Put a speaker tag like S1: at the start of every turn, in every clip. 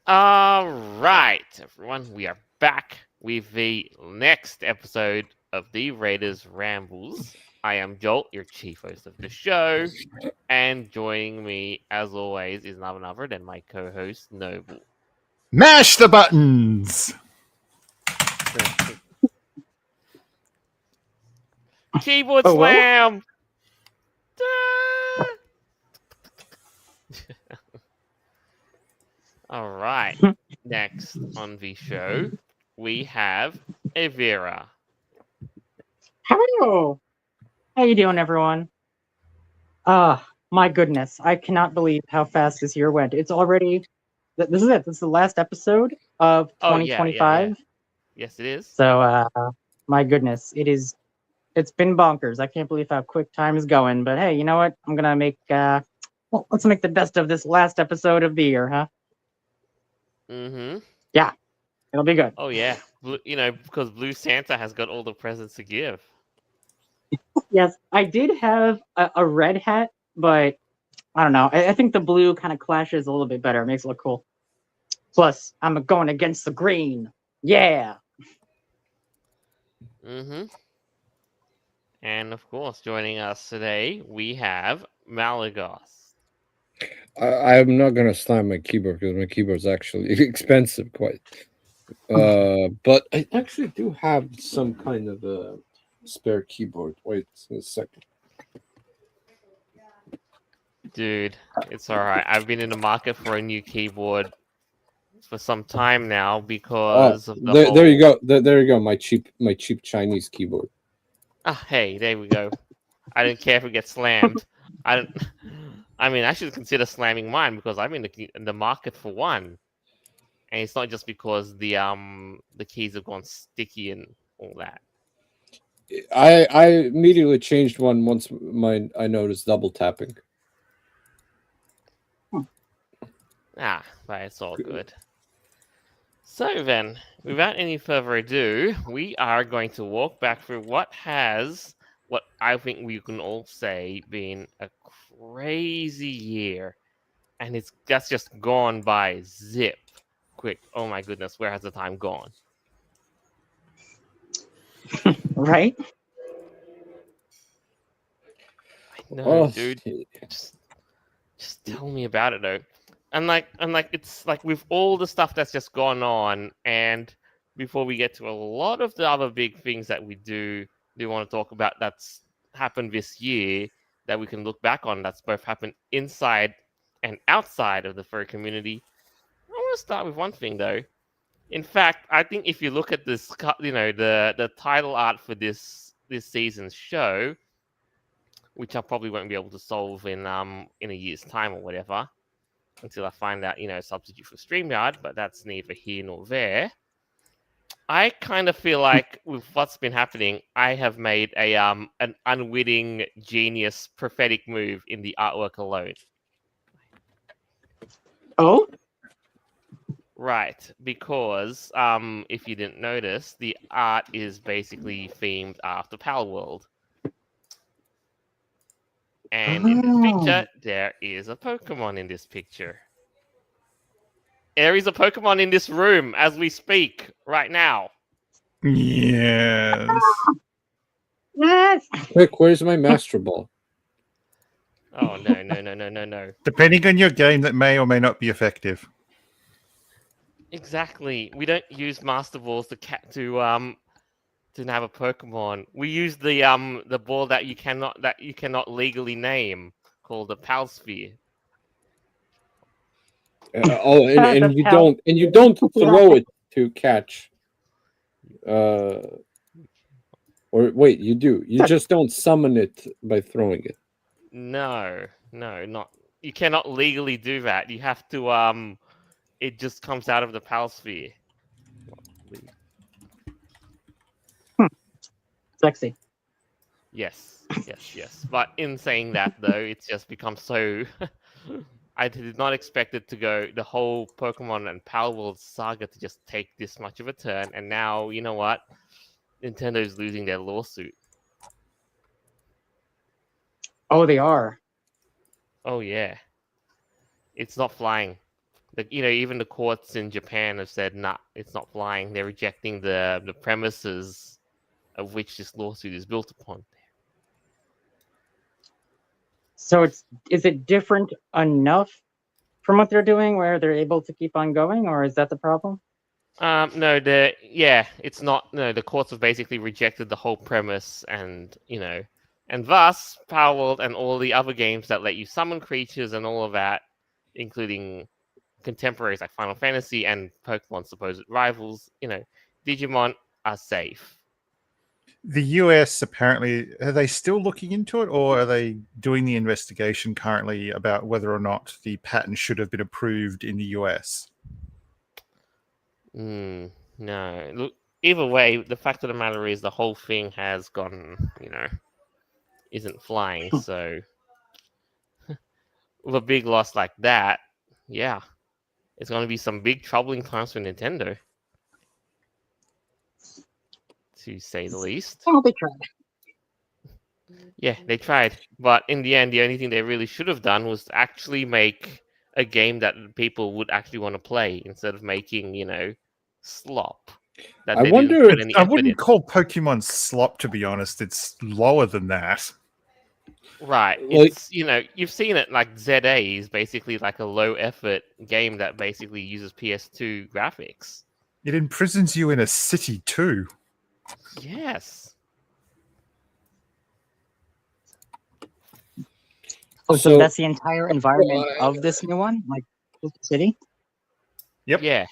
S1: All right, everyone, we are back with the next episode of the Raiders Rambles. I am Joel, your chief host of the show, and joining me, as always, is none other than my co-host Noble.
S2: Mash the buttons!
S1: Keyboard
S3: Oh, well.
S1: slam. All right. Next on the show, we have Evira.
S3: Hello. How you doing, everyone? My goodness. I cannot believe how fast this year went. It's already... This is it. This is the last episode of
S1: Oh yeah.
S3: 2025.
S1: Yes, it is.
S3: So, my goodness. It's been bonkers. I can't believe how quick time is going. But hey, you know what? I'm gonna make, well, let's make the best of this last episode of the year, huh?
S1: Mm-hmm.
S3: Yeah. It'll be good.
S1: Oh yeah, because Blue Santa has got all the presents to give.
S3: Yes, I did have a red hat, but I don't know. I think the blue kind of clashes a little bit better. It makes it look cool. Plus, I'm going against the green. Yeah.
S1: Mm-hmm. And of course, joining us today, we have Malagos.
S4: I'm not gonna slam my keyboard because my keyboard's actually expensive, quite. But I actually do have some kind of a spare keyboard. Wait a second.
S1: Dude, it's alright. I've been in the market for a new keyboard for some time now because of the
S4: there you go. There you go. My cheap Chinese keyboard.
S1: Ah, hey, there we go. I didn't care if it gets slammed. I don't. I mean, I should consider slamming mine because I'm in the market for one, and it's not just because the keys have gone sticky and all that.
S4: I immediately changed one once I noticed double tapping.
S1: Ah, but it's all good. So then, without any further ado, we are going to walk back through what I think we can all say been a crazy year, and that's just gone by zip quick. Oh my goodness, where has the time gone?
S3: Right?
S1: I know,
S4: Oh,
S1: dude. Just tell me about it though. And like it's like with all the stuff that's just gone on, and before we get to a lot of the other big things that we do want to talk about that's happened this year that we can look back on that's both happened inside and outside of the furry community. I want to start with one thing though. In fact, I think if you look at this, the title art for this season's show, which I probably won't be able to solve in a year's time or whatever, until I find out, a substitute for StreamYard, but that's neither here nor there. I kind of feel like with what's been happening, I have made an unwitting genius prophetic move in the artwork alone.
S3: Oh?
S1: Right, because if you didn't notice, the art is basically themed after Palworld. And in this picture, there is a Pokemon in this picture. There is a Pokemon in this room as we speak right now.
S2: Yes.
S3: Yes.
S4: Quick, where's my Master Ball?
S1: Oh, no.
S2: Depending on your game, that may or may not be effective.
S1: Exactly. We don't use Master Balls to have a Pokemon. We use the ball that you cannot legally name, called the Palsphere.
S4: And you don't throw it to catch. Or wait, you do. You just don't summon it by throwing it.
S1: No, not. You cannot legally do that. You have to it just comes out of the Palsphere.
S3: Sexy.
S1: Yes. But in saying that, though, it's just become so. I did not expect it to go the whole Pokemon and Palworld saga to just take this much of a turn, and now you know what? Nintendo's losing their lawsuit.
S3: Oh, they are.
S1: Oh yeah, it's not flying. Even the courts in Japan have said, nah, it's not flying. They're rejecting the premises of which this lawsuit is built upon.
S3: So is it different enough from what they're doing where they're able to keep on going, or is that the problem?
S1: No, it's not. No, the courts have basically rejected the whole premise, and thus Power World and all the other games that let you summon creatures and all of that, including contemporaries like Final Fantasy and Pokemon's supposed rivals, Digimon are safe.
S2: The US apparently, are they still looking into it, or are they doing the investigation currently about whether or not the patent should have been approved in the US?
S1: No, look. Either way, the fact of the matter is the whole thing has gone, isn't flying. So with a big loss like that, yeah, it's going to be some big troubling times for Nintendo, to say the least.
S3: Oh, they tried.
S1: Yeah, they tried, but in the end, the only thing they really should have done was actually make a game that people would actually want to play instead of making, slop. That
S4: I
S1: they
S4: wonder
S1: didn't put
S4: if-
S1: any
S2: I
S1: effort
S2: wouldn't
S1: in.
S2: call Pokemon slop, to be honest. It's lower than that.
S1: Right.
S4: Like-
S1: It's you've seen it, like ZA is basically like a low effort game that basically uses PS2 graphics.
S2: It imprisons you in a city too.
S1: Yes.
S3: Oh, so
S4: So-
S3: that's the entire environment of this new one, like the city.
S2: Yep.
S1: Yeah.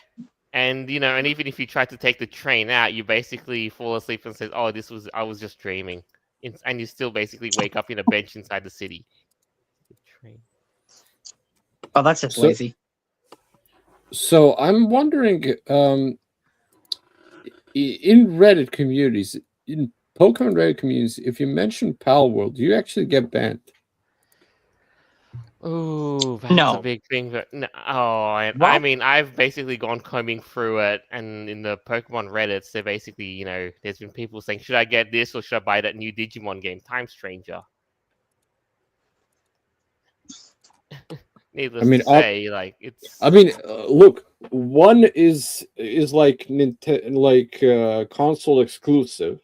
S1: And and even if you try to take the train out, you basically fall asleep and says, "Oh, I was just dreaming," and you still basically wake up in a bench inside the city. The train.
S3: Oh, that's just
S4: So-
S3: lazy.
S4: So I'm wondering, in Reddit communities, in Pokemon Reddit communities, if you mention Pal World, you actually get banned.
S1: Oh, that's a
S3: No.
S1: big thing. But no, I
S3: What?
S1: mean, I've basically gone combing through it, and in the Pokemon Reddits, they're basically, there's been people saying, "Should I get this or should I buy that new Digimon game, Time Stranger?" Needless to say, like it's.
S4: I mean, look, one is like console exclusive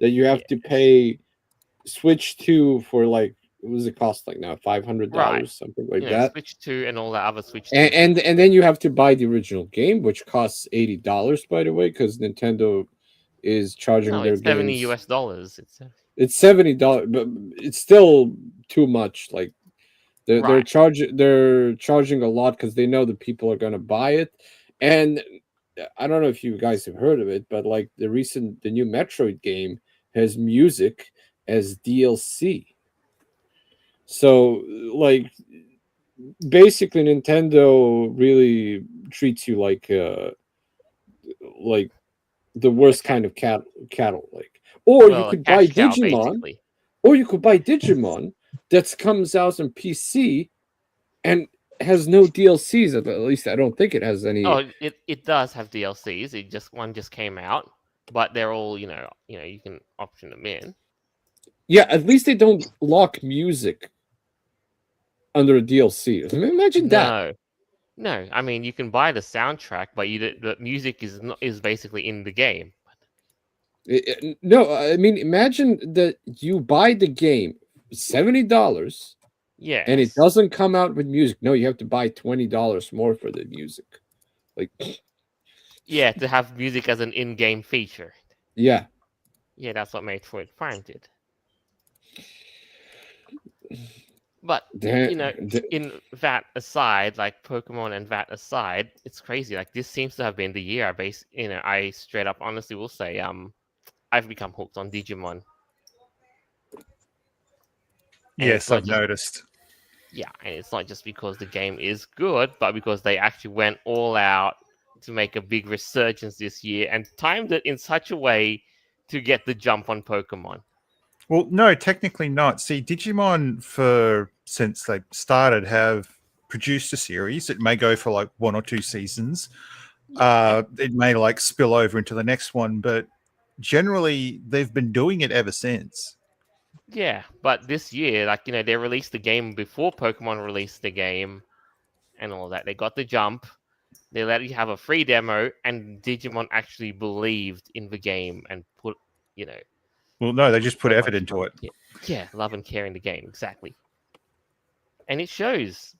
S4: that you have to pay Switch 2 for like, what does it cost like now? $500,
S1: Right.
S4: something like that.
S1: Switch 2 and all that other Switch 2.
S4: And then you have to buy the original game, which costs $80, by the way, because Nintendo is charging
S1: No,
S4: their
S1: it's $70
S4: games.
S1: US.
S4: It's $70, but it's still too much. Like they're
S1: Right.
S4: charging a lot because they know that people are gonna buy it. And I don't know if you guys have heard of it, but like the new Metroid game has music as DLC. So like basically Nintendo really treats you like the worst kind of cattle. Like, or
S1: Well,
S4: you
S1: a
S4: could buy
S1: cash cow,
S4: Digimon,
S1: basically.
S4: or you could buy Digimon that comes out on PC and has no DLCs. At least I don't think it has any.
S1: Oh, it does have DLCs. One just came out, but they're all you can option them in.
S4: Yeah, at least they don't lock music under a DLC. I mean, imagine that.
S1: No. I mean, you can buy the soundtrack, but the music is basically in the game.
S4: No, I mean, imagine that you buy the game $70.
S1: Yeah.
S4: And it doesn't come out with music. No, you have to buy $20 more for the music. Like,
S1: yeah, to have music as an in-game feature.
S4: Yeah.
S1: Yeah, that's what Metroid Prime did. But in that aside, like Pokemon and that aside, it's crazy. Like this seems to have been the year I straight up honestly will say I've become hooked on Digimon.
S2: Yes, I've noticed.
S1: Yeah, and it's not just because the game is good, but because they actually went all out to make a big resurgence this year and timed it in such a way to get the jump on Pokemon.
S2: Well, no, technically not. See, Digimon, since they started, have produced a series. It may go for like 1 or 2 seasons. It may like spill over into the next one, but generally they've been doing it ever since.
S1: Yeah, but this year, like, they released the game before Pokemon released the game and all that. They got the jump, They let you have a free demo, and Digimon actually believed in the game and put,
S2: Well, no, they just put
S1: so
S2: effort
S1: much
S2: into
S1: love-
S2: it.
S1: Yeah, love and care in the game, exactly. And it shows.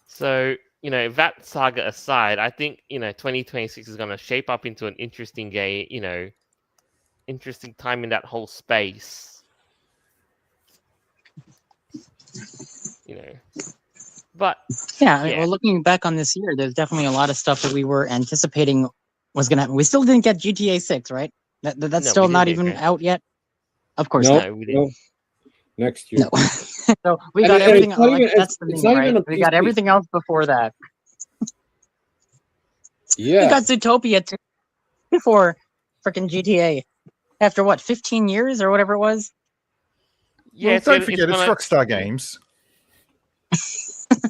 S1: So, that saga aside, I think, 2026 is going to shape up into an interesting game, interesting time in that whole space. But
S3: Yeah, I mean,
S1: yeah,
S3: well, looking back on this year, there's definitely a lot of stuff that we were anticipating was going to happen. We still didn't get GTA 6, right? That's
S1: No,
S3: still
S1: we
S3: not
S1: didn't get
S3: even
S1: GTA.
S3: out yet. Of course
S4: No,
S3: not.
S1: no, we didn't.
S4: no. Next year.
S3: No. So we
S4: And
S3: got
S4: it's
S3: everything.
S4: not
S3: Like,
S4: even-
S3: that's the
S4: it's
S3: thing,
S4: not
S3: right?
S4: even a
S3: We got
S4: PC.
S3: everything else before that. We
S4: Yeah.
S3: got Zootopia too before freaking GTA. After what, 15 years or whatever it was?
S1: Yeah,
S2: Well,
S1: it's
S2: don't
S1: gonna-
S2: forget, it's
S1: gonna-
S2: Rockstar Games.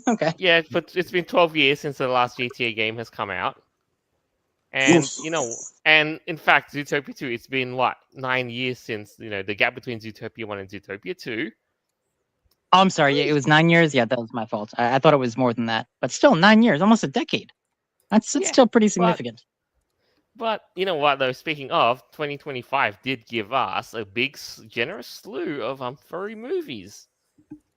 S3: Okay.
S1: Yeah, but it's been 12 years since the last GTA game has come out. And, and in fact, Zootopia 2, it's been, 9 years since, the gap between Zootopia 1 and Zootopia 2.
S3: Oh, I'm sorry. Yeah, it was 9 years. Yeah, that was my fault. I thought it was more than that. But still, 9 years, almost a decade. That's
S1: Yeah,
S3: still pretty significant.
S1: But you know what, though? Speaking of, 2025 did give us a big, generous slew of furry movies.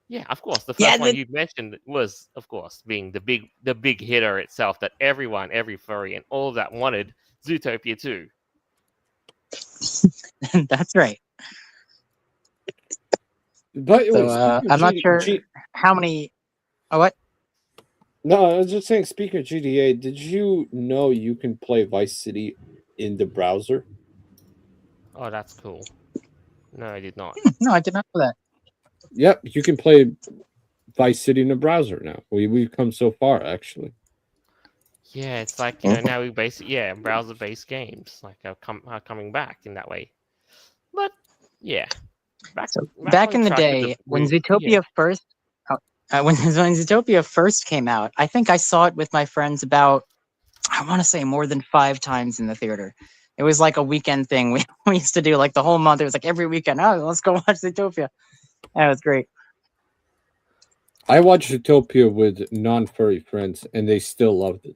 S1: Yeah, of course. The first one you mentioned was, of course, being the big hitter itself that every furry and all that wanted, Zootopia 2.
S3: That's right.
S4: But
S3: So I'm not sure how many. Oh, what?
S4: No, I was just saying. Speaking of GTA, did you know you can play Vice City in the browser?
S1: Oh, that's cool. No, I did not.
S3: No, I did not know that.
S4: Yep, you can play Vice City in the browser now. We've come so far, actually.
S1: Yeah, it's like now we browser-based games are coming back in that way. But yeah,
S3: back in the day when Zootopia first, when Zootopia first came out, I think I saw it with my friends about, I want to say more than 5 times in the theater. It was like a weekend thing. We used to do like the whole month. It was like every weekend. Oh, let's go watch Zootopia. That was great.
S4: I watched Zootopia with non-furry friends, and they still loved it.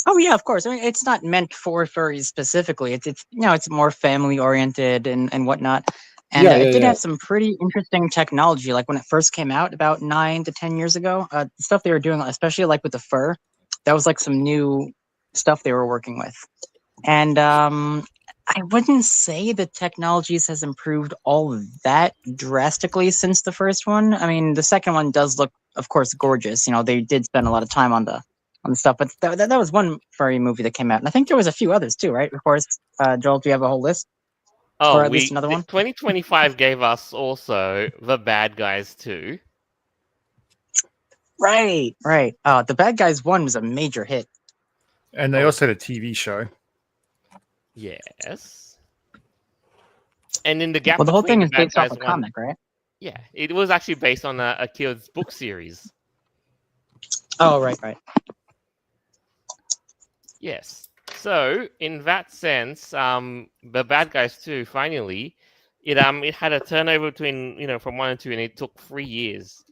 S3: Oh yeah, of course. I mean, it's not meant for furries specifically. It's it's more family oriented and whatnot. And it did have some pretty interesting technology. Like when it first came out about 9 to 10 years ago, the stuff they were doing, especially like with the fur, that was like some new stuff they were working with. And I wouldn't say the technologies has improved all that drastically since the first one. I mean, the second one does look, of course, gorgeous. They did spend a lot of time on the stuff, but that was one furry movie that came out, and I think there was a few others too, right? Of course, Joel, do you have a whole list?
S1: Oh,
S3: or at least another one?
S1: 2025 gave us also The Bad Guys 2.
S3: Right. The Bad Guys 1 was a major hit.
S2: And they also had a TV show.
S1: Yes. And in the gap
S3: Well, the whole
S1: between
S3: thing is
S1: the Bad
S3: based off
S1: Guys
S3: a
S1: 1
S3: comic, right?
S1: Yeah, it was actually based on a kid's book series.
S3: Oh, right.
S1: Yes. So in that sense, The Bad Guys 2 finally, it had a turnover between from 1 and 2, and it took 3 years.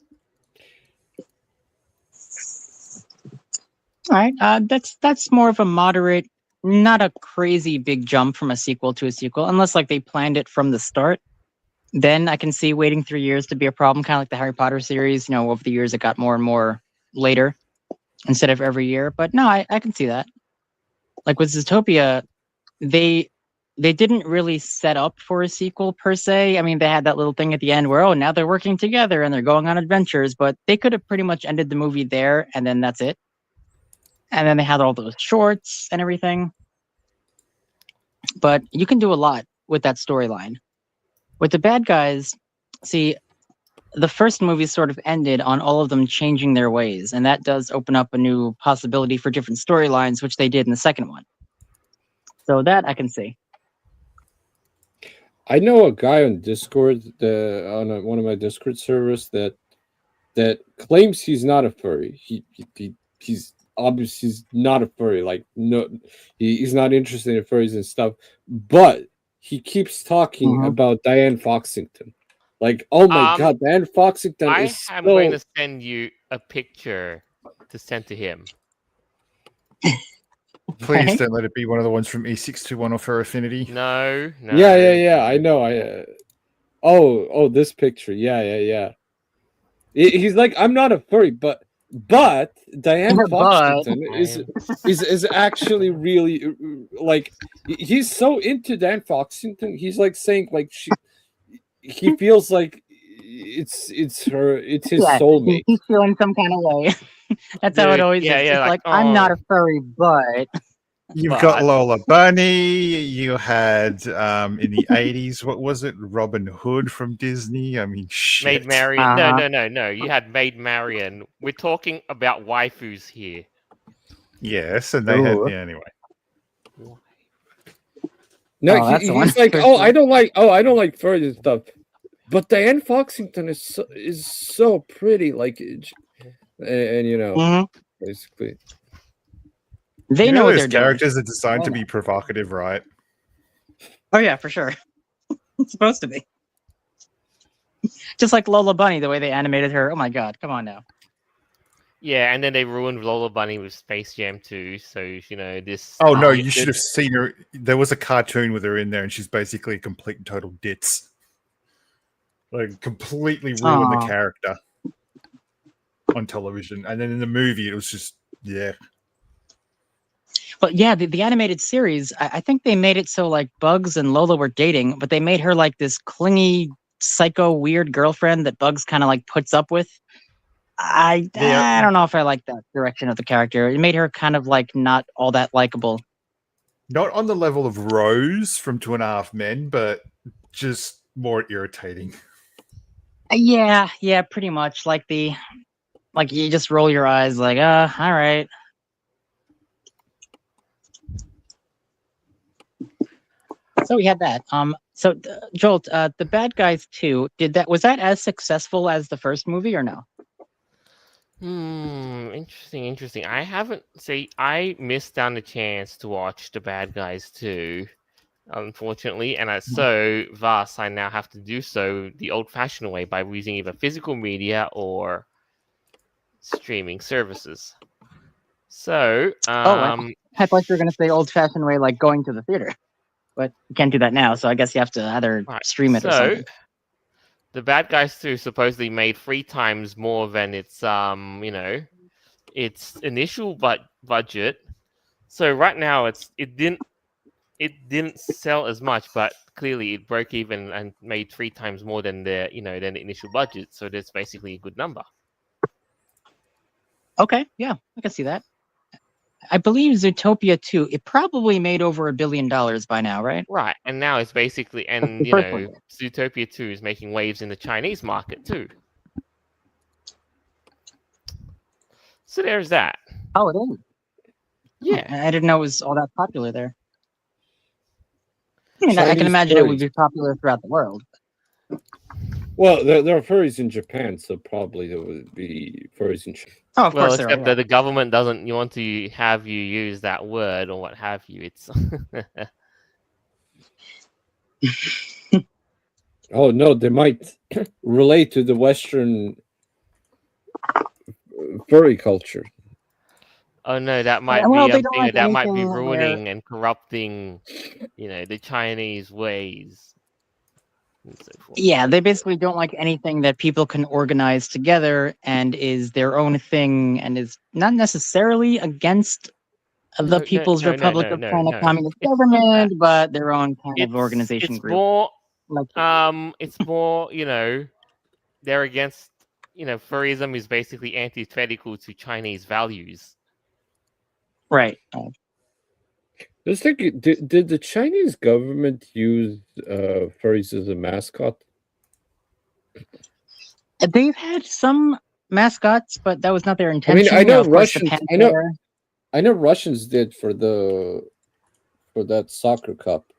S3: All right. That's more of a moderate, not a crazy big jump from a sequel to a sequel, unless like they planned it from the start. Then I can see waiting 3 years to be a problem, kind of like the Harry Potter series. Over the years it got more and more later instead of every year. But no, I can see that. Like with Zootopia, they didn't really set up for a sequel per se. I mean, they had that little thing at the end where, now they're working together and they're going on adventures, but they could have pretty much ended the movie there and then that's it. And then they had all those shorts and everything. But you can do a lot with that storyline. With the Bad Guys, see, the first movie sort of ended on all of them changing their ways, and that does open up a new possibility for different storylines, which they did in the second one. So that I can see.
S4: I know a guy on Discord, one of my Discord servers, that claims he's not a furry. He's obviously he's not a furry. Like he's not interested in furries and stuff. But he keeps talking about Diane Foxington. Like, oh my
S1: Um,
S4: god, Dan Foxington
S1: I
S4: is
S1: am
S4: so.
S1: going to send you a picture to send to him.
S2: Please
S3: Okay.
S2: don't let it be one of the ones from E621 or Fair Affinity.
S1: No, no.
S4: Yeah. I know. Oh, this picture. Yeah. He's like, I'm not a furry, but Diane
S3: But
S4: Foxington is actually really like he's so into Dan Foxington. He's like saying like he feels like it's his
S3: yeah,
S4: soulmate.
S3: he's feeling some kind of way. That's how it
S1: Dude,
S3: always
S1: yeah,
S3: is.
S1: yeah,
S3: It's
S1: like,
S3: like I'm not
S1: oh,
S3: a furry, but
S2: You've got
S1: but
S2: Lola Bunny. You had in the 80s, what was it? Robin Hood from Disney. I mean, shit.
S1: Maid Marian. No,
S3: Uh-huh.
S1: no. You had Maid Marian. We're talking about waifus here.
S2: Yes, and they had.
S3: Ooh.
S2: Yeah, anyway.
S4: No,
S3: Oh, that's the one
S4: he's like,
S3: for
S4: oh,
S3: sure.
S4: I don't like furries and stuff. But Diane Foxington is so pretty, like, and you know,
S3: Mhm.
S4: basically.
S3: They
S2: You
S3: know what
S2: those
S3: they're doing.
S2: characters are designed to
S3: Oh.
S2: be provocative, right?
S3: Oh yeah, for sure. It's supposed to be. Just like Lola Bunny, the way they animated her. Oh my god, come on now.
S1: Yeah, and then they ruined Lola Bunny with Space Jam 2. So, you know, this.
S2: Oh no,
S3: Oh,
S2: you should have seen her. There was a cartoon with her in there, and she's basically a complete and total ditz. Like completely ruined the
S3: Aw.
S2: character on television, and then in the movie, it was just
S3: But yeah, the animated series, I think they made it so like Bugs and Lola were dating, but they made her like this clingy, psycho, weird girlfriend that Bugs kind of like puts up with. I don't know if I like that direction of the character. It made her kind of like not all that likable.
S2: not on the level of Rose from 2.5 Men, but just more irritating.
S3: Yeah, pretty much. Like you just roll your eyes, like, all right. So we had that. So Jolt, the Bad Guys 2, was that as successful as the first movie or no?
S1: Interesting. I missed down the chance to watch The Bad Guys 2, unfortunately, and so thus I now have to do so the old-fashioned way by using either physical media or streaming services. So,
S3: I thought you were going to say old-fashioned way, like going to the theater, but you can't do that now. So I guess you have to either stream it or something.
S1: The Bad Guys 2 supposedly made 3 times more than its its initial budget. So right now it didn't sell as much, but clearly it broke even and made 3 times more than the initial budget. So that's basically a good number.
S3: Okay, yeah, I can see that. I believe Zootopia 2, it probably made over $1 billion by now, right?
S1: Right, and now it's basically, and
S3: the first one.
S1: Zootopia 2 is making waves in the Chinese market too. So there's that.
S3: Oh, it is.
S1: Yeah,
S3: I didn't know it was all that popular there. I mean, I can
S4: Chinese
S3: imagine it would
S4: furries.
S3: be popular throughout the world.
S4: Well, there are furries in Japan, so probably there would be furries in China.
S3: Oh, of
S1: well,
S3: course there
S1: except
S3: are.
S1: that the government doesn't want to have you use that word or what have you. It's
S4: Oh no, they might relate to the Western furry culture.
S1: oh no, that might
S3: Well,
S1: be
S3: they don't like
S1: that might be
S3: anything
S1: ruining and corrupting, the Chinese ways. And so forth.
S3: Yeah, they basically don't like anything that people can organize together and is their own thing and is not necessarily against the People's Republic of China Communist
S1: It's not
S3: Government,
S1: that.
S3: but their own kind of organization
S1: It's
S3: group.
S1: more,
S3: Like,
S1: it's more, they're against, furryism is basically antithetical to Chinese values.
S3: right.
S4: Just think, did the Chinese government use furries as a mascot?
S3: They've had some mascots, but that was not their intention.
S4: I know
S3: of course, the
S4: Russians.
S3: Panther.
S4: I know Russians did for that soccer cup.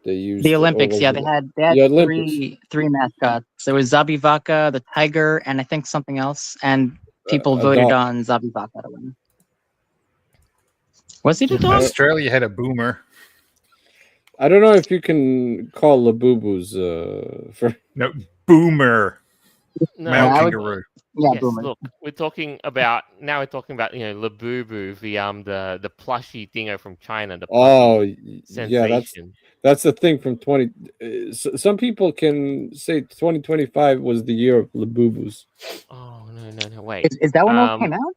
S4: They used
S3: The Olympics, yeah, they had
S4: Olympics.
S3: three mascots. There was Zabivaka, the tiger, and I think something else. And people
S4: A
S3: voted
S4: dog.
S3: on Zabivaka to win. Was it a dog?
S2: Australia had a boomer.
S4: I don't know if you can call Labubus for
S2: No, boomer
S1: No,
S2: male
S3: I would-
S2: kangaroo.
S3: Yeah,
S1: yes,
S3: boomer.
S1: look, we're talking about Labubu, the plushie dingo from China, the plushie
S4: Yeah,
S1: sensation.
S4: that's the thing from 20. Some people can say 2025 was the year of Labubus.
S1: Oh no, wait.
S3: Is that when those came out?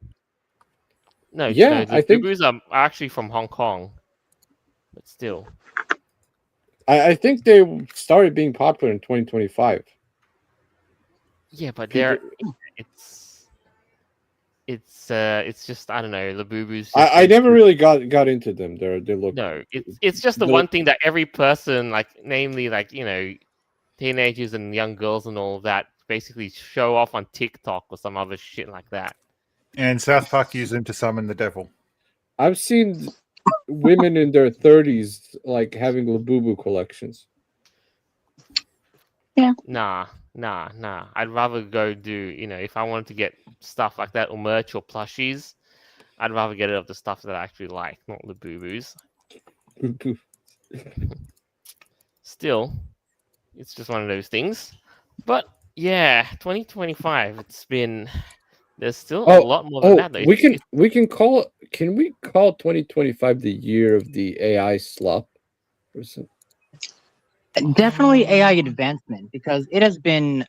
S1: No,
S4: Yeah,
S1: no,
S4: I think
S1: Labubus are actually from Hong Kong, but still.
S4: I think they started being popular in 2025.
S1: Yeah, but
S4: People,
S1: it's it's just I don't know. Labubu's just
S4: I
S1: seems
S4: never
S1: to-
S4: really got into them. They look
S1: No, it's just the
S4: the-
S1: one thing that every person, like namely like teenagers and young girls and all of that, basically show off on TikTok or some other shit like that.
S2: And South Park use them to summon the devil.
S4: I've seen women in their 30s like having Labubu collections.
S1: Nah. I'd rather go do if I wanted to get stuff like that or merch or plushies, I'd rather get it of the stuff that I actually like, not Labubus. Still, it's just one of those things. But yeah, 2025. There's still a lot more than that. Though.
S4: Can we call 2025 the year of the AI slop? Or something?
S3: Definitely AI advancement, because it has been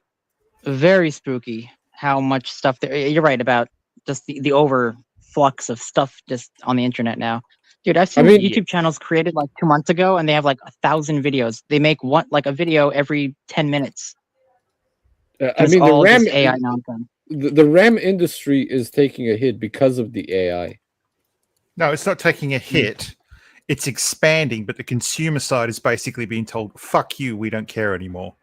S3: very spooky how much stuff there. You're right about just the overflux of stuff just on the internet now. Dude, I've seen
S4: mean-
S3: YouTube channels created like 2 months ago, and they have like 1,000 videos. They make a video every 10 minutes.
S4: I
S3: It's
S4: mean,
S3: all just AI nonsense.
S4: the RAM industry is taking a hit because of the AI.
S2: No, it's not taking a hit. It's expanding, but the consumer side is basically being told, fuck you, we don't care anymore.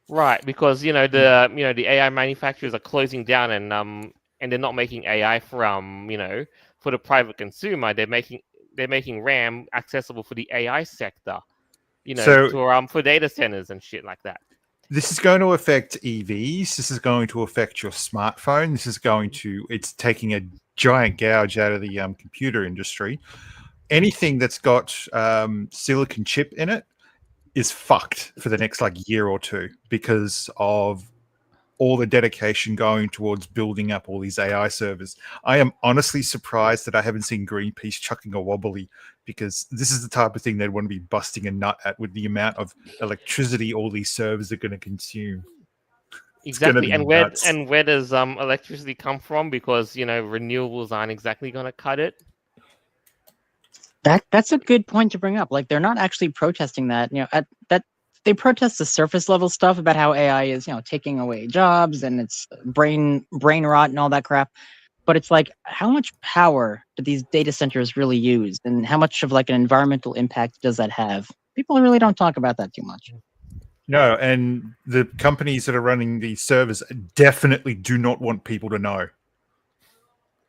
S1: Right, because the AI manufacturers are closing down and they're not making AI for the private consumer. They're making RAM accessible for the AI sector, for data centers and shit like that.
S2: This is going to affect EVs. This is going to affect your smartphone. It's taking a giant gouge out of the computer industry. Anything that's got silicon chip in it is fucked for the next year or two because of all the dedication going towards building up all these AI servers. I am honestly surprised that I haven't seen Greenpeace chucking a wobbly, because this is the type of thing they'd want to be busting a nut at with the amount of electricity all these servers are going to consume.
S1: Exactly,
S2: be
S1: and
S2: nuts.
S1: where does electricity come from? Because renewables aren't exactly going to cut it.
S3: That's a good point to bring up. Like, they're not actually protesting that. They protest the surface level stuff about how AI is, taking away jobs and it's brain rot and all that crap. But it's like, how much power do these data centers really use, and how much of an environmental impact does that have? People really don't talk about that too much.
S2: No, and the companies that are running these servers definitely do not want people to know.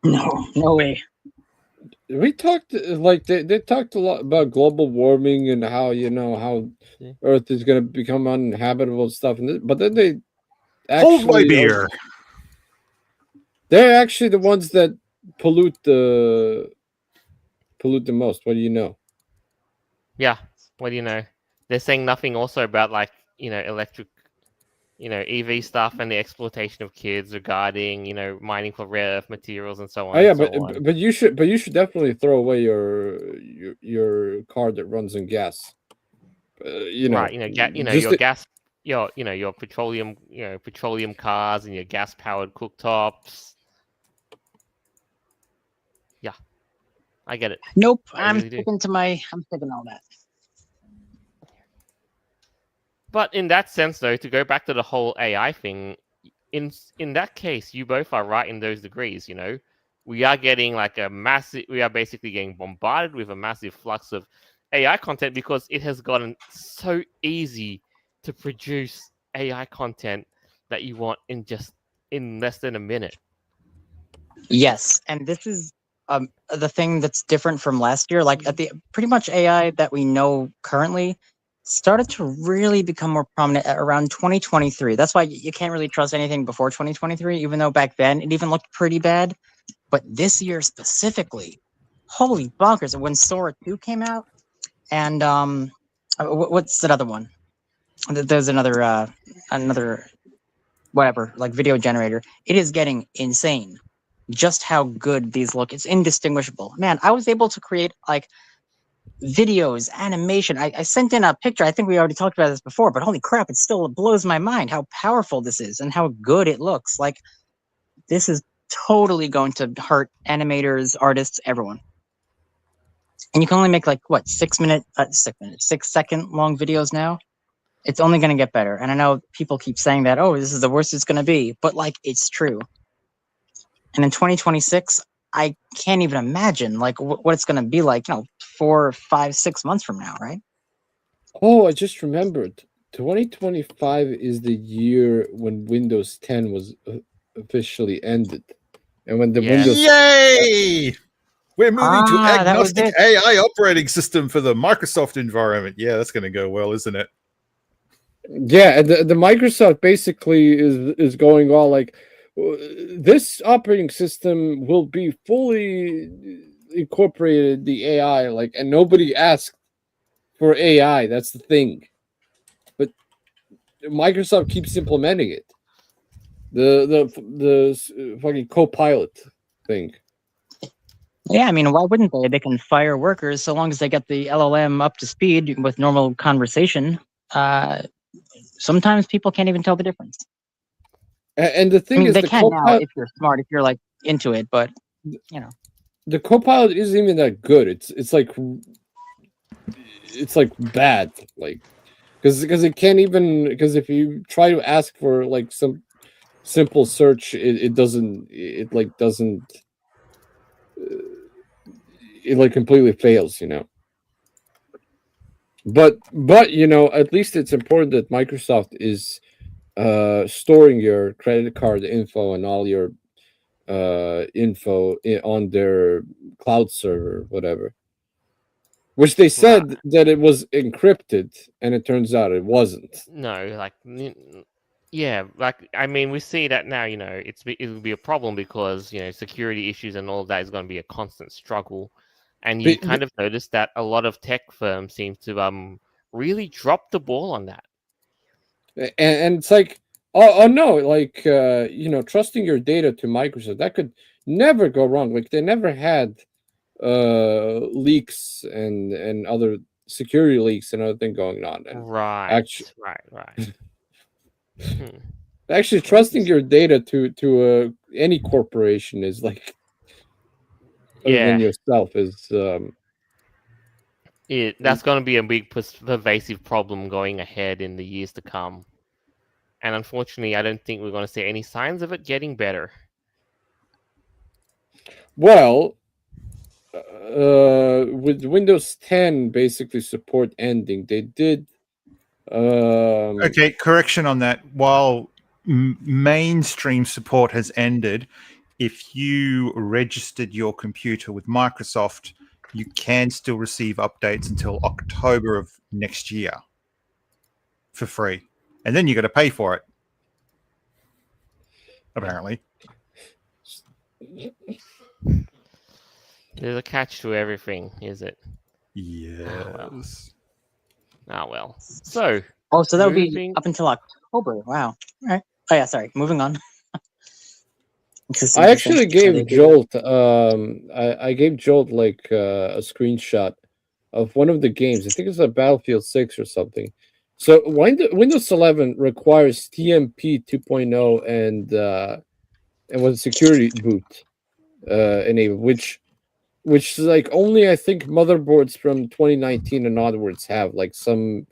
S3: No way.
S4: We talked they talked a lot about global warming and how how Earth is going to become uninhabitable and stuff, but then they
S2: Hold my
S4: actually
S2: beer.
S4: they're actually the ones that pollute the most. What do you know?
S1: Yeah, what do you know? They're saying nothing also about electric, EV stuff and the exploitation of kids regarding mining for rare earth materials and so on.
S4: Oh yeah,
S1: and so on.
S4: but you should definitely throw away your car that runs on gas.
S1: Right, your gas, your petroleum cars and your gas powered cooktops. Yeah, I get it.
S3: Nope.
S1: I
S3: I'm
S1: really do.
S3: sticking all that.
S1: But in that sense, though, to go back to the whole AI thing, in that case, you both are right in those degrees. We are getting we are basically getting bombarded with a massive flux of AI content because it has gotten so easy to produce AI content that you want in less than a minute.
S3: Yes, and this is the thing that's different from last year. Like, at the pretty much AI that we know currently started to really become more prominent at around 2023. That's why you can't really trust anything before 2023, even though back then it even looked pretty bad. But this year specifically, holy bonkers! When Sora 2 came out, and what's that other one? there's another whatever, like video generator. It is getting insane. Just how good these look. It's indistinguishable. Man, I was able to create like videos, animation. I sent in a picture. I think we already talked about this before, but holy crap, it still blows my mind how powerful this is and how good it looks. Like, this is totally going to hurt animators, artists, everyone. And you can only make like what 6-second long videos now. It's only going to get better. And I know people keep saying that, oh, this is the worst it's going to be, but like, it's true. And in 2026, I can't even imagine like what it's going to be like, 4, 5, 6 months from now, right?
S4: Oh, I just remembered. 2025 is the year when Windows 10 was officially ended, and when the
S1: Yeah.
S4: Windows
S2: Yay! We're moving to
S3: That was
S2: agnostic AI operating system for the Microsoft environment. Yeah, that's going to go well, isn't it?
S4: Yeah, and the Microsoft basically is going all like, this operating system will be fully incorporated the AI, like, and nobody asked for AI. That's the thing, but Microsoft keeps implementing it. The fucking Copilot thing.
S3: Yeah, I mean, why wouldn't they? They can fire workers so long as they get the LLM up to speed with normal conversation. Sometimes people can't even tell the difference.
S4: And the
S3: I
S4: thing
S3: mean,
S4: is,
S3: they
S4: the
S3: can now
S4: Copilot,
S3: if you're smart, if you're like into it, but
S4: the Copilot isn't even that good. It's like bad, like, because it can't even, because if you try to ask for like some simple search, it doesn't it like completely fails, But at least it's important that Microsoft is storing your credit card info and all your info on their cloud server, whatever. Which they said that it was encrypted, and it turns out it wasn't.
S1: No, like, yeah, like, I mean, we see that now. It'll be a problem because security issues and all of that is going to be a constant struggle, and you kind of notice that a lot of tech firms seem to really drop the ball on that.
S4: And it's like, oh no, like trusting your data to Microsoft, that could never go wrong. Like, they never had leaks and other security leaks and other thing going on. And
S1: Right.
S4: actually trusting your data to any corporation is like, other than yourself, is
S1: that's going to be a big pervasive problem going ahead in the years to come. And unfortunately, I don't think we're going to see any signs of it getting better.
S4: Well, with Windows 10 basically support ending, they did.
S2: Okay, correction on that. While mainstream support has ended, if you registered your computer with Microsoft, you can still receive updates until October of next year for free. And then you got to pay for it, apparently.
S1: There's a catch to everything, is it?
S2: Yes.
S1: Ah, well. So.
S3: Oh, so that would be up until October. Wow. All right. Oh yeah. Sorry. Moving on.
S4: I actually gave Jolt. I gave Jolt like a screenshot of one of the games. I think it's a Battlefield 6 or something. So Windows 11 requires TMP 2.0 and was security boot enabled, which like only I think motherboards from 2019 and onwards have. Like, some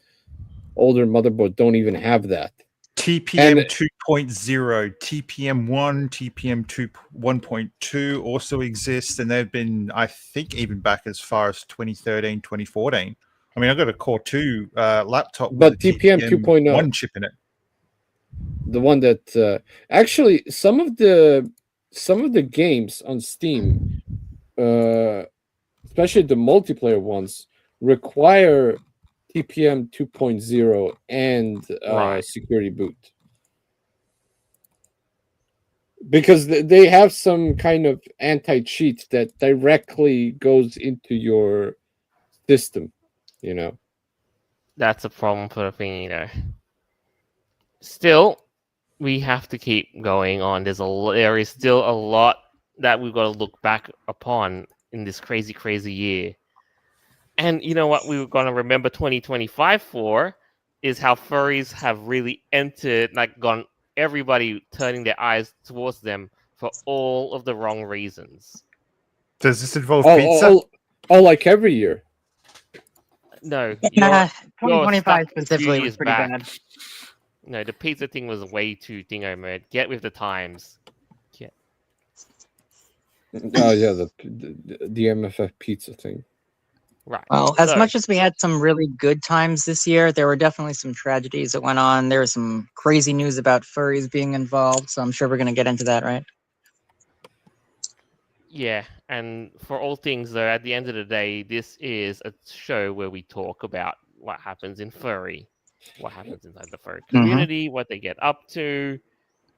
S4: older motherboard don't even have that.
S2: TPM 2.0, TPM 1, TPM 1.2 also exists, and they've been, I think, even back as far as 2013, 2014. I mean, I've got a Core 2 laptop with a
S4: TPM 2.0
S2: 1 chip in it.
S4: The one that actually some of the games on Steam, especially the multiplayer ones, require TPM 2.0 and security boot, because they have some kind of anti-cheat that directly goes into your system.
S1: That's a problem for the thing, still, we have to keep going on. There is still a lot that we've got to look back upon in this crazy, crazy year. And you know what we were going to remember 2025 for is how furries have really entered, like, gone, everybody turning their eyes towards them for all of the wrong reasons.
S2: Does this involve
S4: Oh,
S2: pizza?
S4: like every year.
S1: No,
S3: Yeah,
S1: your
S3: 2025
S1: stuff
S3: specifically
S1: beauty
S3: was
S1: is
S3: pretty
S1: back.
S3: bad.
S1: No, the pizza thing was way too dingo mode. Get with the times.
S4: Oh yeah, the MFF pizza thing.
S1: Right.
S3: Well, as
S1: So,
S3: much as we had some really good times this year, there were definitely some tragedies that went on. There was some crazy news about furries being involved, so I'm sure we're going to get into that, right?
S1: yeah, and for all things though, at the end of the day, this is a show where we talk about what happens in furry, what happens inside the furry community, what they get up to,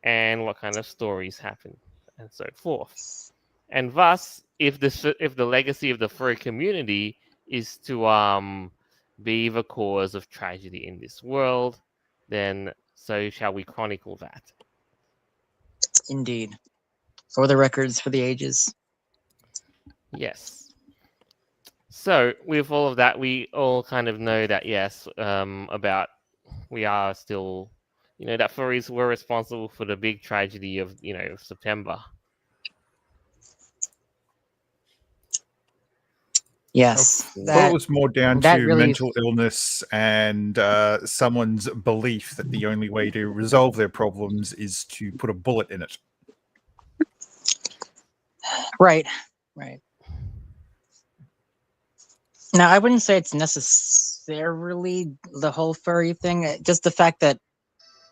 S1: and what kind of stories happen, and so forth. And thus, if the legacy of the furry community is to be the cause of tragedy in this world, then so shall we chronicle that.
S3: Indeed. For the records, for the ages.
S1: Yes. So with all of that, we all kind of know that yes, about we are still, that furries were responsible for the big tragedy of September.
S3: Yes.
S2: Well, it was more down
S3: that
S2: to
S3: really
S2: mental illness and someone's belief that the only way to resolve their problems is to put a bullet in it.
S3: Right. Now, I wouldn't say it's necessarily the whole furry thing. Just the fact that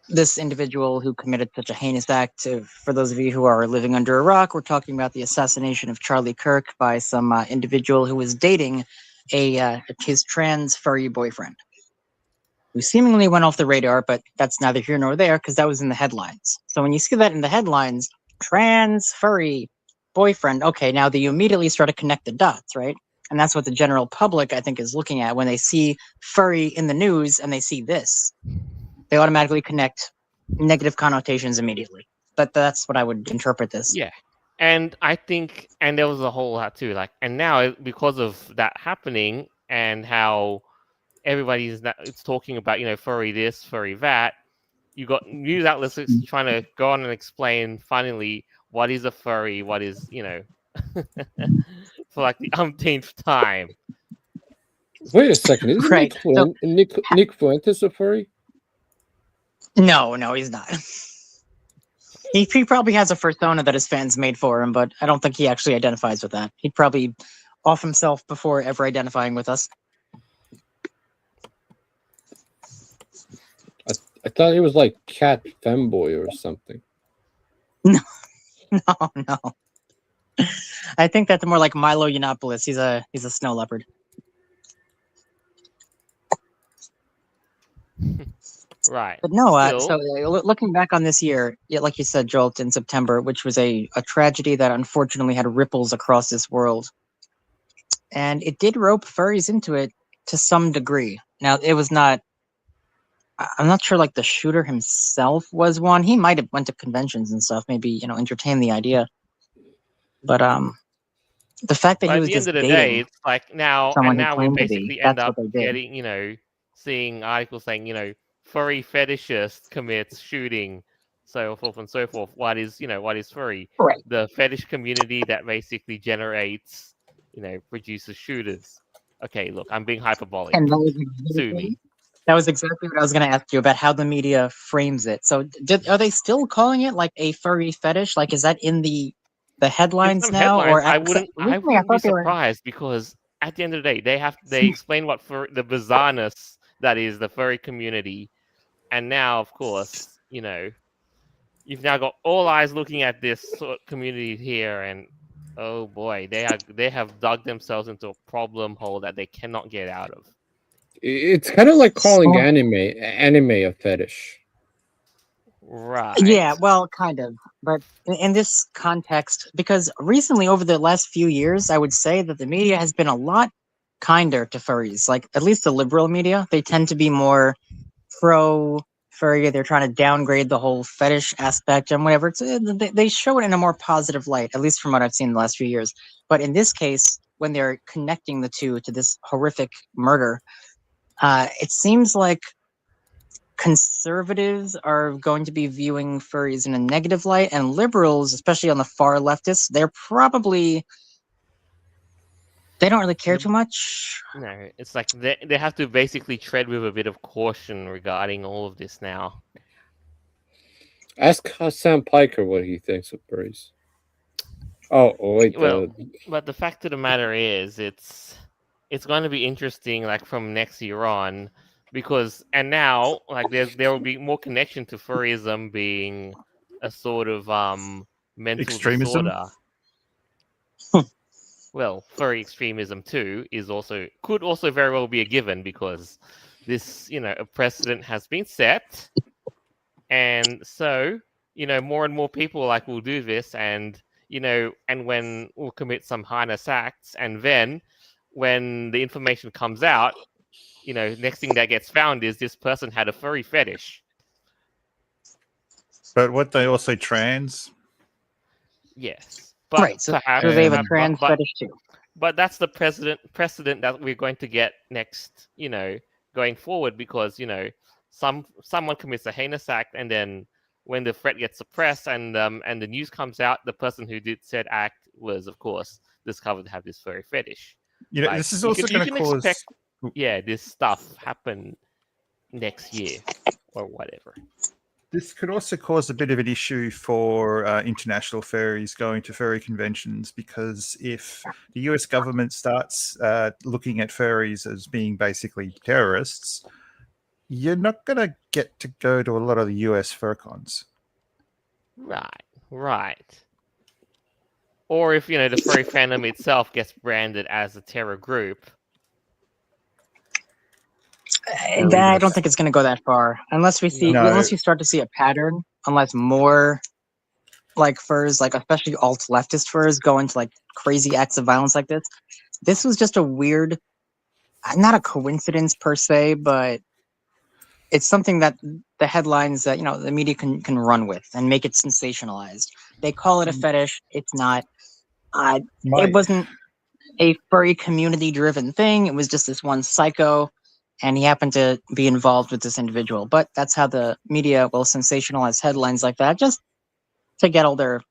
S3: this individual who committed such a heinous act, for those of you who are living under a rock, we're talking about the assassination of Charlie Kirk by some individual who was dating his trans furry boyfriend, who seemingly went off the radar, but that's neither here nor there because that was in the headlines. So when you see that in the headlines, trans furry boyfriend, okay, now you immediately start to connect the dots, right? And that's what the general public, I think, is looking at when they see furry in the news and they see this. They automatically connect negative connotations immediately. But that's what I would interpret this.
S1: Yeah. And I think, and there was a whole lot too, and now because of that happening and how everybody's it's talking about, furry this, furry that, you got news outlets trying to go on and explain finally what is a furry, what is, for like the umpteenth time.
S4: Wait a second, isn't
S3: Right.
S4: Nick Fuentes a furry?
S3: No, he's not. He probably has a persona that his fans made for him, but I don't think he actually identifies with that. He'd probably off himself before ever identifying with us.
S4: I thought he was like cat femboy or something.
S3: No. I think that's more like Milo Yiannopoulos. He's a snow leopard.
S1: Right.
S3: But no,
S1: Still,
S3: looking back on this year, like you said, Jolt, in September, which was a tragedy that unfortunately had ripples across this world. And it did rope furries into it to some degree. Now, it was not, I'm not sure like the shooter himself was one. He might have went to conventions and stuff, maybe, entertained the idea. But the fact that he was
S1: at the
S3: just
S1: end of the
S3: dating
S1: day, it's like now we
S3: claimed to be,
S1: basically end
S3: that's
S1: up
S3: what they did.
S1: getting, seeing articles saying, furry fetishist commits shooting, so forth and so forth. What is furry?
S3: Right.
S1: The fetish community that basically generates, produces shooters. Okay, look, I'm being hyperbolic.
S3: And
S1: Sue me.
S3: that was exactly what I was going to ask you about how the media frames it. So are they still calling it like a furry fetish? Like, is that in the headlines
S1: In some
S3: now?
S1: headlines,
S3: Or
S1: I wouldn't be
S3: they were-
S1: surprised because at the end of the day, they explain what the bizarreness that is the furry community. And now, of course, you've now got all eyes looking at this sort of community here, and oh boy, they have dug themselves into a problem hole that they cannot get out of.
S4: It's kind of like calling anime a fetish.
S1: Right.
S3: Yeah, well, kind of. But in this context, because recently, over the last few years, I would say that the media has been a lot kinder to furries. Like, at least the liberal media, they tend to be more pro furry. They're trying to downgrade the whole fetish aspect and whatever. They show it in a more positive light, at least from what I've seen in the last few years. But in this case, when they're connecting the two to this horrific murder, it seems like conservatives are going to be viewing furries in a negative light, and liberals, especially on the far leftists, they don't really care too much.
S1: No, it's like they have to basically tread with a bit of caution regarding all of this now.
S4: Ask Sam Piker what he thinks of furries. Oh wait.
S1: Well, but the fact of the matter is, it's going to be interesting, like from next year on, because now like there will be more connection to furryism being a sort of mental
S2: Extremism?
S1: disorder. Well, furry extremism too could also very well be a given, because this, a precedent has been set, and so more and more people will do this, and and when we'll commit some heinous acts, and then when the information comes out, next thing that gets found is this person had a furry fetish.
S2: But what they also trans?
S1: Yes. But
S3: right, so
S1: perhaps,
S3: they have a trans fetish too.
S1: But that's the precedent that we're going to get next, going forward, because someone commits a heinous act, and then when the threat gets suppressed and the news comes out, the person who did said act was, of course, discovered to have this furry fetish.
S2: This is also going to cause.
S1: This stuff happen next year or whatever.
S2: This could also cause a bit of an issue for international furries going to furry conventions, because if the US government starts looking at furries as being basically terrorists, you're not going to get to go to a lot of the US fur cons.
S1: Right. Or if, the furry fandom itself gets branded as a terror group.
S3: I don't think it's going to go that far, unless we start to see a pattern. Unless more furs, especially alt leftist furs, go into crazy acts of violence like this. This was just a weird, not a coincidence per se, but it's something that the headlines that the media can run with and make it sensationalized. They call it a fetish. It's not. It wasn't a furry community-driven thing. It was just this one psycho. And he happened to be involved with this individual. But that's how the media will sensationalize headlines like that, just to get all their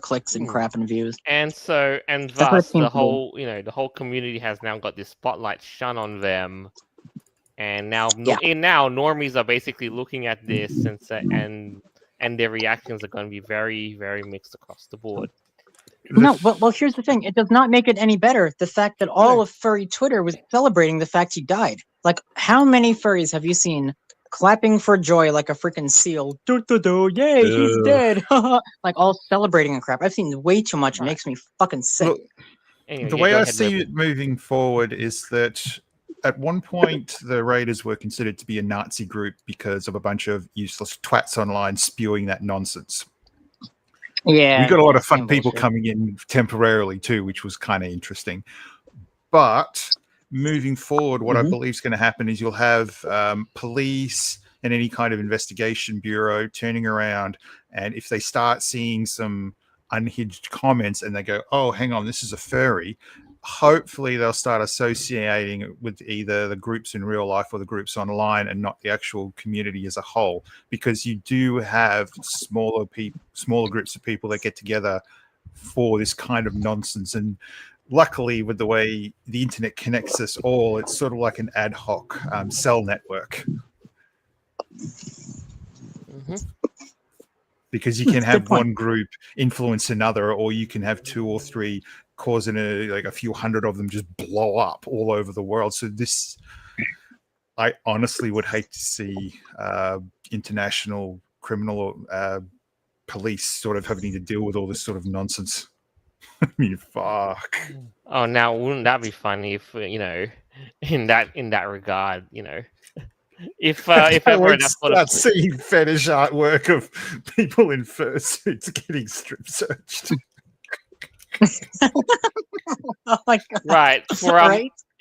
S3: clicks and crap and views.
S1: And thus the whole the whole community has now got this spotlight shone on them. And now normies are basically looking at this and their reactions are going to be very, very mixed across the board.
S3: No, well, here's the thing. It does not make it any better. The fact that all of furry Twitter was celebrating the fact he died. How many furries have you seen clapping for joy like a freaking seal? Yay, he's dead. All celebrating and crap. I've seen way too much. It makes me fucking sick.
S2: Look,
S1: anyway,
S2: the way I see it moving forward is that at one point the Raiders were considered to be a Nazi group because of a bunch of useless twats online spewing that nonsense.
S3: Yeah,
S2: we got a lot of fun people coming in temporarily too, which was kind of interesting. But moving forward, what I believe is going to happen is you'll have police and any kind of investigation bureau turning around, and if they start seeing some unhinged comments and they go, "Oh, hang on, this is a furry," hopefully they'll start associating it with either the groups in real life or the groups online, and not the actual community as a whole, because you do have smaller groups of people that get together for this kind of nonsense. And luckily, with the way the internet connects us all, it's sort of like an ad hoc cell network. Because you can have one group influence another, or you can have two or three causing a few hundred of them just blow up all over the world. So this, I honestly would hate to see international criminal police sort of having to deal with all this sort of nonsense. I mean, fuck.
S1: Oh, now wouldn't that be funny if in that regard, if ever that's sort of
S2: seeing fetish artwork of people in fursuits getting strip searched.
S3: Oh my god!
S1: Right. For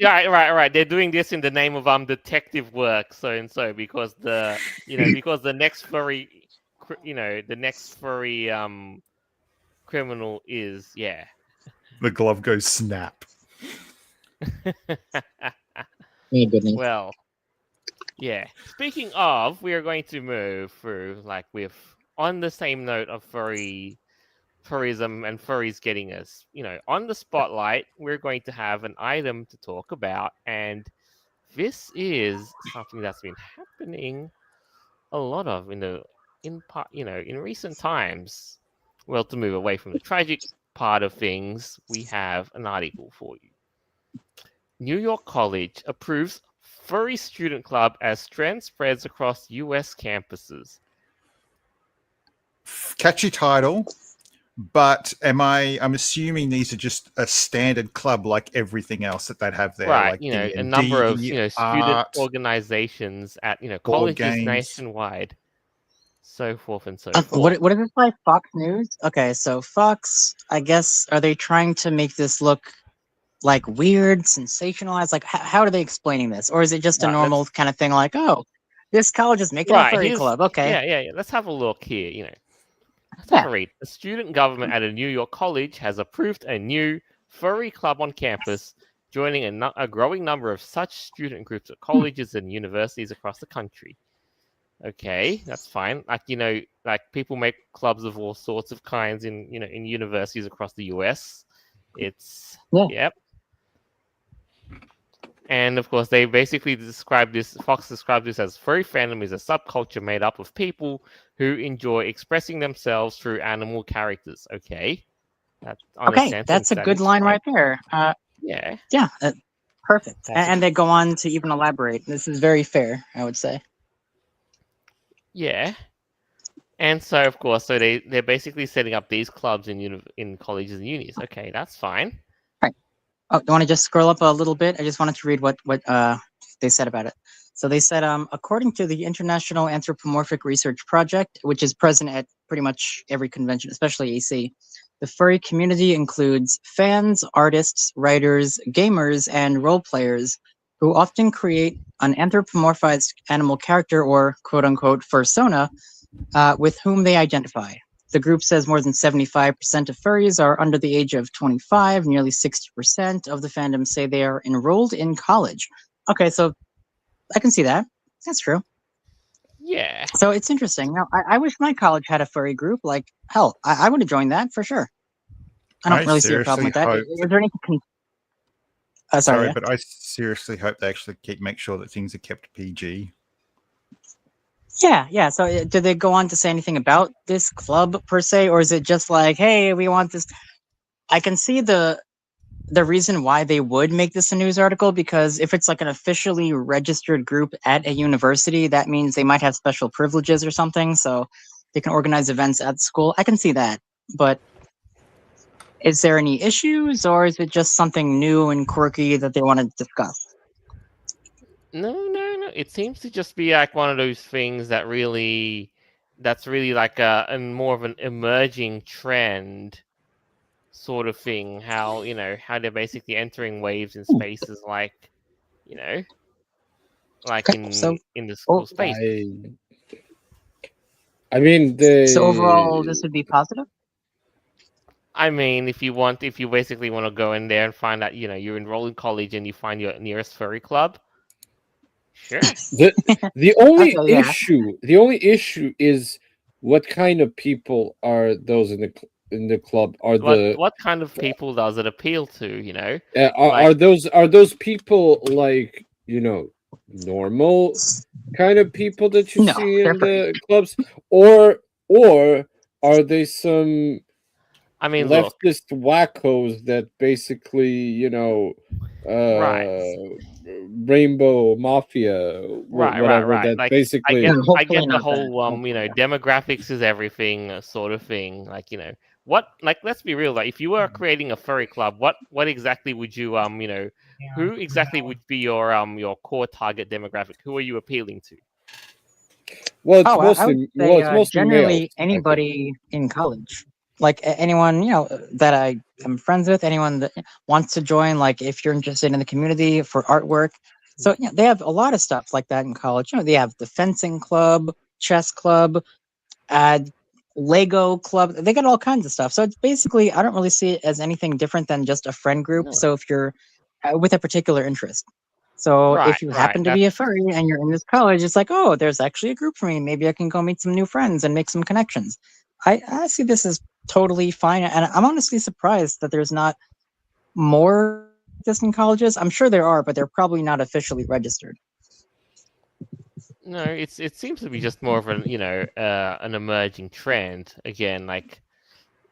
S1: right. They're doing this in the name of detective work, so and so, because because the next furry, the next furry criminal is
S2: The glove goes snap.
S3: My goodness.
S1: Well, Speaking of, we are going to move through on the same note of furryism and furries getting us, on the spotlight. We're going to have an item to talk about, and this is something that's been happening a lot of in recent times. Well, to move away from the tragic part of things, we have an article for you. New York College approves furry student club as trend spreads across U.S. campuses.
S2: Catchy title, but I'm assuming these are just a standard club like everything else that they'd have there,
S1: Right,
S2: like
S1: a
S2: D&D,
S1: number of student
S2: art,
S1: organizations at colleges
S2: games.
S1: nationwide, so forth and so forth.
S3: What is this by Fox News? Okay, so Fox, I guess, are they trying to make this look like weird, sensationalized? Like, how are they explaining this? Or is it just a
S1: Right,
S3: normal kind of thing like, oh, this college is making a furry club? Okay.
S1: Yeah. Let's have a look here. Let's
S3: Yeah.
S1: have a read. The student government at a New York college has approved a new furry club on campus, joining a growing number of such student groups at colleges and universities across the country. Okay, that's fine. Like people make clubs of all sorts of kinds in universities across the US. It's yep. And of course, they basically Fox described this as furry fandom is a subculture made up of people who enjoy expressing themselves through animal characters. Okay.
S3: That's a good line right there.
S1: Yeah.
S3: Yeah, perfect. And they go on to even elaborate. This is very fair, I would say.
S1: Yeah. And so, of course, they're basically setting up these clubs in colleges and unis. Okay, that's fine.
S3: Oh, you want to just scroll up a little bit? I just wanted to read what they said about it. So they said, according to the International Anthropomorphic Research Project, which is present at pretty much every convention, especially AC, the furry community includes fans, artists, writers, gamers, and role players who often create an anthropomorphized animal character or quote-unquote fursona with whom they identify. The group says more than 75% of furries are under the age of 25. Nearly 60% of the fandom say they are enrolled in college. Okay, so I can see that. That's true.
S1: Yeah.
S3: So it's interesting. Now, I wish my college had a furry group. Like, hell, I would have joined that for sure. I don't really see a problem with that. Is there anything...
S2: sorry, but I seriously hope they actually make sure that things are kept PG.
S3: Yeah. So did they go on to say anything about this club per se, or is it just like, hey, we want this? I can see the reason why they would make this a news article, because if it's like an officially registered group at a university, that means they might have special privileges or something, so they can organize events at the school. I can see that, but is there any issues, or is it just something new and quirky that they want to discuss?
S1: No. It seems to just be like one of those things that's really like a more of an emerging trend sort of thing. How they're basically entering waves in spaces like in the school space.
S4: I mean,
S3: so overall, this would be positive.
S1: I mean, if you basically want to go in there and find out, you're enrolled in college and you find your nearest furry club. Sure.
S4: The only issue is what kind of people are those in the club?
S1: What kind of people does it appeal to?
S4: Are those people like normal kind of people that you see in the clubs, or are they some leftist wackos that basically rainbow mafia, whatever.
S1: Right.
S4: That
S1: like,
S4: basically,
S1: I get the whole demographics is everything sort of thing. What? Let's be real. Like, if you were creating a furry club, what exactly would you who exactly would be your core target demographic? Who are you appealing to?
S4: Well, it's mostly
S3: generally
S4: males,
S3: anybody in college. like anyone that I am friends with, anyone that wants to join, like if you're interested in the community for artwork. So they have a lot of stuff like that in college. They have the fencing club, chess club, uh, Lego club. They got all kinds of stuff. So it's basically, I don't really see it as anything different than just a friend group.
S1: No.
S3: So if you're with a particular interest. So
S1: Right,
S3: if you
S1: right,
S3: happen to be a furry and you're in this college, it's like, oh, there's actually a group for me. Maybe I can go meet some new friends and make some connections. I see this as totally fine. And I'm honestly surprised that there's not more this in colleges. I'm sure there are, but they're probably not officially registered.
S1: No, it seems to be just more of an an emerging trend again. Like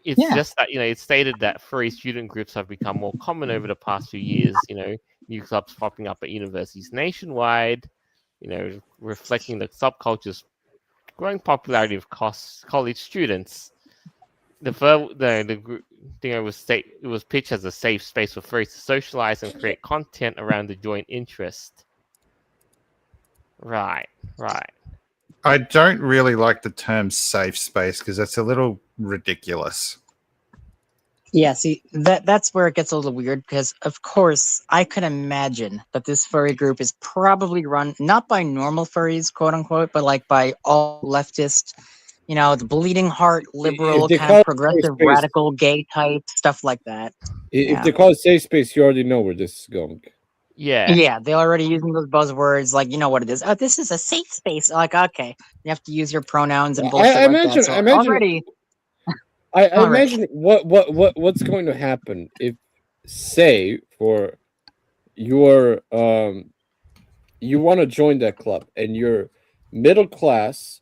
S1: it's just that it's stated that furry student groups have become more common over the past few years. New clubs popping up at universities nationwide. Reflecting the subculture's growing popularity of college students. The group it was pitched as a safe space for furries to socialize and create content around the joint interest. Right.
S2: I don't really like the term safe space because that's a little ridiculous.
S3: Yeah, see, that's where it gets a little weird because, of course, I could imagine that this furry group is probably run not by normal furries, quote unquote, but like by all leftist, the bleeding heart, liberal, kind of progressive, radical, gay type, stuff like that.
S4: If they call it safe space, you already know where this is going.
S3: Yeah, they're already using those buzzwords, like, you know what it is. Oh, this is a safe space. Like, okay, you have to use your pronouns and bullshit
S4: I
S3: like that. So already...
S4: I imagine what's going to happen if, say, for your you want to join that club and you're middle class,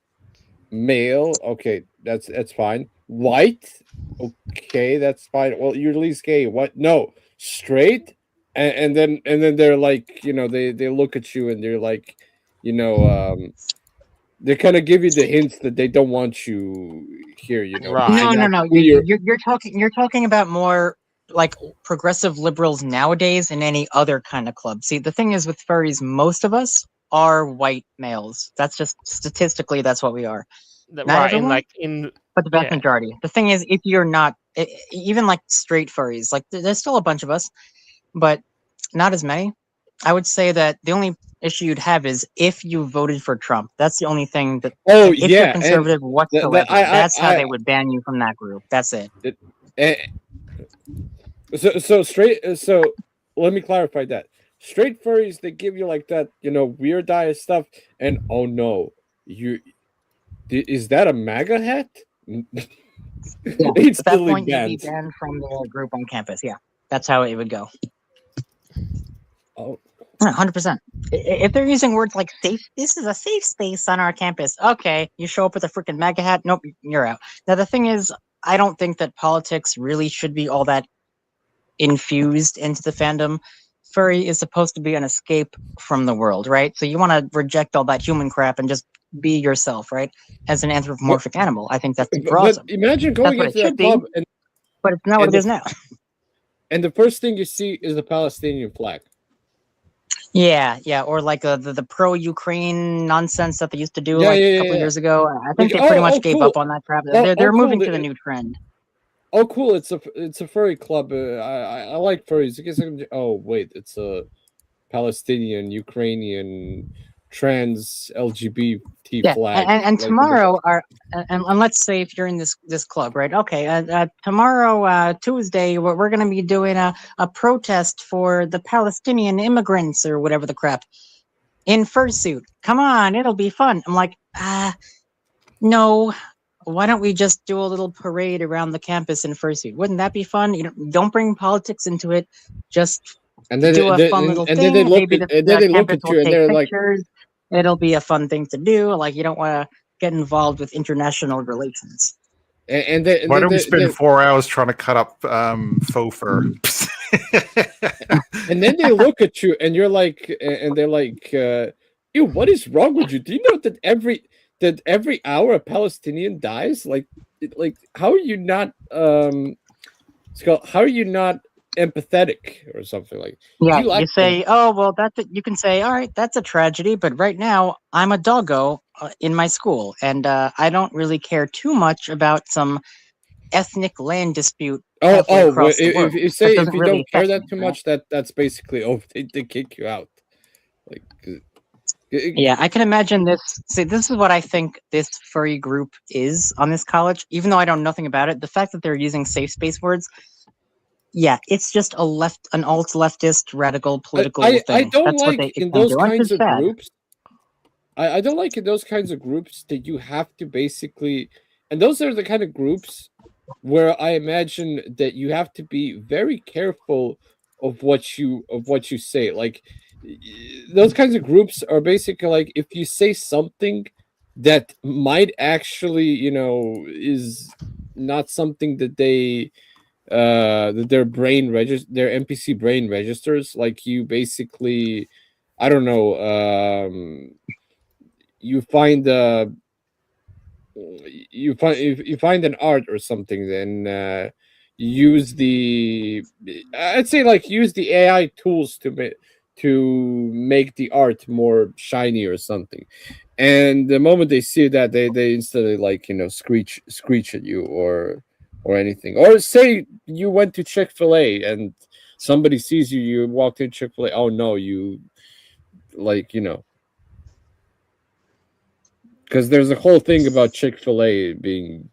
S4: male, okay, that's fine. White, okay, that's fine. Well, you're at least gay. What? No, straight, and then they're like, they look at you and they're like, they kind of give you the hints that they don't want you here,
S1: Right.
S3: No. You're talking about more like progressive liberals nowadays in any other kind of club. See, the thing is with furries, most of us are white males. That's just statistically, that's what we are.
S1: Right,
S3: but the vast majority. The thing is, if you're not, even like straight furries, like there's still a bunch of us, but not as many. I would say that the only issue you'd have is if you voted for Trump. That's the only thing that. If you're conservative whatsoever, that's how they would ban you from that group. That's it.
S4: So let me clarify that. Straight furries, they give you like that, weird diet stuff, and oh no, is that a MAGA hat?
S3: At that point, you'd be banned from the group on campus. Yeah, that's how it would go.
S4: Oh,
S3: 100%. If they're using words like safe, this is a safe space on our campus. Okay, you show up with a freaking MAGA hat. Nope, you're out. Now the thing is, I don't think that politics really should be all that infused into the fandom. Furry is supposed to be an escape from the world, right? So you want to reject all that human crap and just be yourself, right? As an anthropomorphic animal. I think that's super awesome.
S4: Imagine going into that club,
S3: but it's not what it is now.
S4: And the first thing you see is the Palestinian flag.
S3: Yeah, or like the pro-Ukraine nonsense that they used to do a couple years ago. I think they pretty much gave up on that crap. They're moving to the new trend.
S4: Oh, cool! It's a furry club. I like furries. I guess wait, it's a Palestinian, Ukrainian, trans LGBT flag.
S3: And tomorrow and let's say if you're in this club, right? Okay, tomorrow Tuesday we're going to be doing a protest for the Palestinian immigrants or whatever the crap in fursuit. Come on, it'll be fun. I'm like, no. Why don't we just do a little parade around the campus in fursuit? Wouldn't that be fun? Don't bring politics into it. Just do a fun little thing.
S4: Then they look at you and they're like,
S3: it'll be a fun thing to do. Like, you don't want to get involved with international relations.
S2: Why don't we spend 4 hours trying to cut up faux fur?
S4: And then they look at you and you're like, and they're like, ew, what is wrong with you? Do you know that every hour a Palestinian dies? Like how are you not how are you not empathetic or something like?
S3: Yeah, you say, oh well, you can say, all right, that's a tragedy, but right now I'm a doggo in my school, and I don't really care too much about some ethnic land dispute
S4: Oh,
S3: halfway
S4: oh,
S3: across the world.
S4: if you
S3: That
S4: say if
S3: doesn't
S4: you
S3: really
S4: don't care
S3: affect
S4: that
S3: me,
S4: too
S3: right?
S4: much, that's basically oh they kick you out. Like,
S3: Yeah, I can imagine this. See, this is what I think this furry group is on this college. Even though I know nothing about it, the fact that they're using safe space words, yeah, it's just an alt leftist radical political
S4: I
S3: thing.
S4: don't
S3: That's what
S4: like
S3: it's
S4: in
S3: gonna
S4: those
S3: do, which
S4: kinds
S3: is
S4: of
S3: sad.
S4: groups. I don't like in those kinds of groups that you have to basically, and those are the kind of groups where I imagine that you have to be very careful of what you say. Like those kinds of groups are basically like if you say something that might actually, is not something that that their NPC brain registers, like you basically, I don't know, you find you find an art or something, then use the I'd say like use the AI tools to make the art more shiny or something. And the moment they see that, they instantly, like, screech at you or anything. Or say you went to Chick-fil-A and somebody sees you walked in Chick-fil-A. Oh no, you, like, because there's a whole thing about Chick-fil-A being.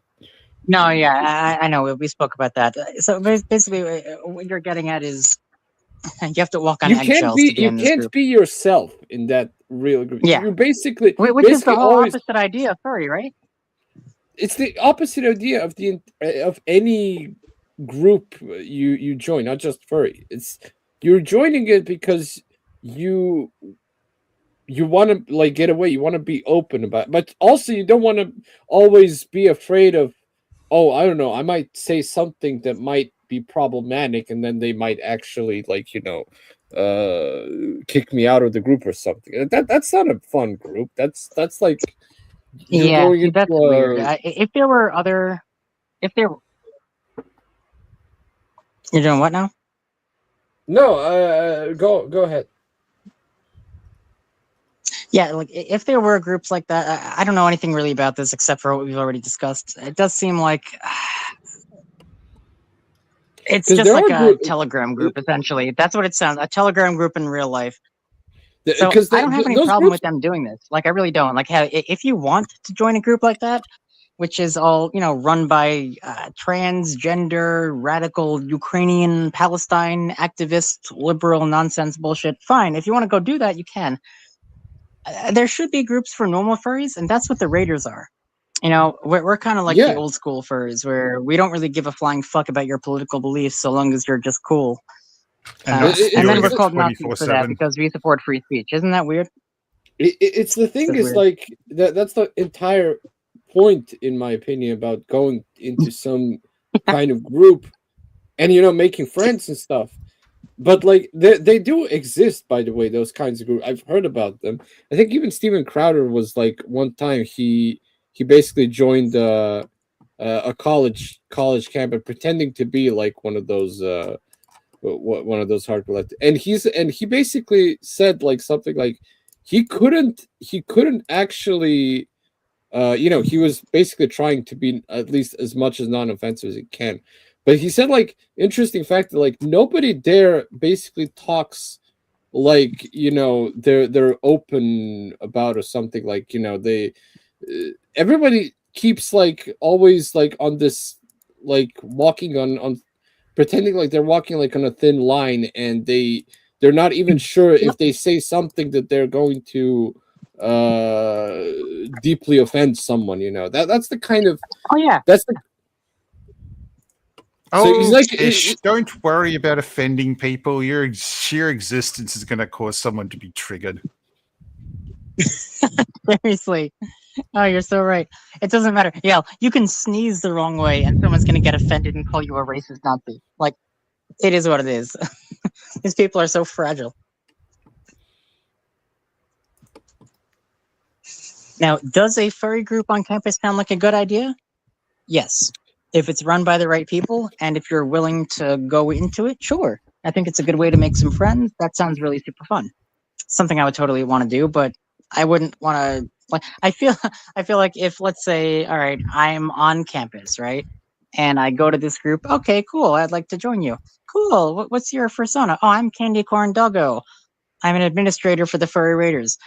S3: No, yeah, I know. We spoke about that. So basically, what you're getting at is you have to walk on eggshells to be
S4: You
S3: in this
S4: can't
S3: group.
S4: be yourself in that real group.
S3: Yeah,
S4: You're basically
S3: which is the whole
S4: always.
S3: opposite idea of furry, right?
S4: It's the opposite idea of any group you join, not just furry. It's you're joining it because you want to, like, get away. You want to be open about it, but also you don't want to always be afraid of, oh, I don't know, I might say something that might be problematic, and then they might actually, like, kick me out of the group or something. That's not a fun group. That's like you're
S3: Yeah,
S4: going
S3: see,
S4: into
S3: that's weird.
S4: a.
S3: If there were other, if there, you're doing what now?
S4: No, go ahead.
S3: Yeah, like if there were groups like that, I don't know anything really about this except for what we've already discussed. It does seem like it's
S4: 'Cause
S3: just
S4: there
S3: like
S4: are
S3: a Telegram group, essentially. That's what it sounds. A Telegram group in real life. So
S4: because
S3: I don't have any
S4: those
S3: problem
S4: groups.
S3: with them doing this. Like I really don't. Like if you want to join a group like that, which is all run by transgender, radical Ukrainian, Palestine activist, liberal nonsense bullshit, fine. If you want to go do that, you can. There should be groups for normal furries, and that's what the Raiders are. We're kind of like the
S4: Yeah,
S3: old school furries, where we don't really give a flying fuck about your political beliefs so long as you're just cool.
S2: And not
S3: And then we're
S2: steroids
S3: called Nazis for that
S2: 24/7.
S3: because we support free speech. Isn't that weird?
S4: it's the thing
S3: That's
S4: is,
S3: weird.
S4: like, that's the entire point, in my opinion, about going into some kind of group and making friends and stuff. But, like, they do exist, by the way, those kinds of groups. I've heard about them. I think even Steven Crowder was, like, one time he basically joined a college campus, pretending to be like one of those hardcore left, and he basically said, like, something like he couldn't actually, he was basically trying to be at least as much as non-offensive as he can. But he said, like, interesting fact that, like, nobody there basically talks like, they're open about or something, like, they everybody keeps, like, always, like, on this, like, walking on pretending like they're walking, like, on a thin line, and they're not even sure if they say something that they're going to deeply offend someone. That's the kind of
S3: Oh yeah.
S4: that's the so he's
S2: Oh,
S4: like
S2: Tish, don't worry about offending people. Your sheer existence is going to cause someone to be triggered.
S3: Seriously. Oh, you're so right. It doesn't matter. Yeah, you can sneeze the wrong way and someone's going to get offended and call you a racist Nazi. Like, it is what it is. These people are so fragile. Now, does a furry group on campus sound like a good idea? Yes. If it's run by the right people and if you're willing to go into it, sure. I think it's a good way to make some friends. That sounds really super fun. Something I would totally want to do, but I wouldn't want to. Like, I feel like if, let's say, all right, I'm on campus, right, and I go to this group. Okay, cool. I'd like to join you. Cool. What's your persona? Oh, I'm Candy Corn Doggo. I'm an administrator for the Furry Raiders.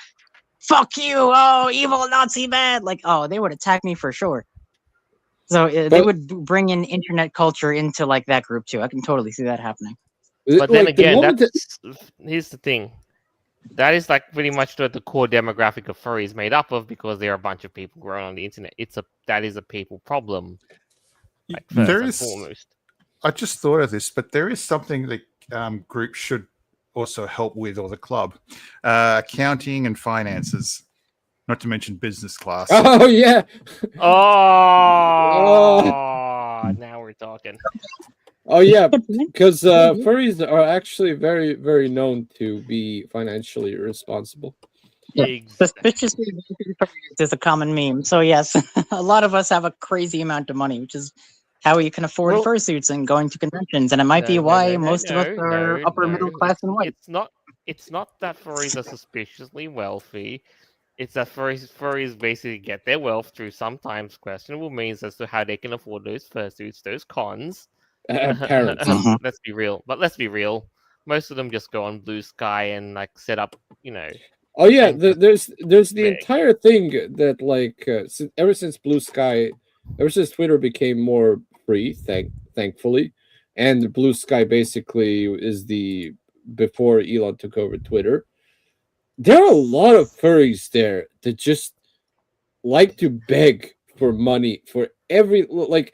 S3: Fuck you! Oh, evil Nazi man! Like, oh, they would attack me for sure. So they
S4: But-
S3: would bring in internet culture into like that group too. I can totally see that happening.
S1: But then
S4: like, the
S1: again,
S4: moment that-
S1: here's the thing. That is like pretty much what the core demographic of furry is made up of, because there are a bunch of people growing on the internet. That is a people problem. Like, first
S2: There
S1: and
S2: is.
S1: foremost.
S2: I just thought of this, but there is something that groups should also help with, or the club, accounting and finances, not to mention business class.
S4: Oh yeah.
S1: Oh, now we're talking.
S4: Oh yeah, because furries are actually very, very known to be financially irresponsible.
S3: Suspiciously, is a common meme. So yes, a lot of us have a crazy amount of money, which is how you can afford
S1: Well-
S3: fursuits and going to conventions, and it might be why most of us are upper middle class and white.
S1: It's not that furries are suspiciously wealthy. It's that furries basically get their wealth through sometimes questionable means as to how they can afford those fursuits, those cons.
S4: Parents.
S1: Let's be real. But let's be real. Most of them just go on Blue Sky and like set up,
S4: Oh yeah,
S1: and
S4: there's the
S1: big.
S4: entire thing that like ever since Blue Sky, ever since Twitter became more free, thankfully, and Blue Sky basically is the before Elon took over Twitter. There are a lot of furries there that just like to beg for money for every like.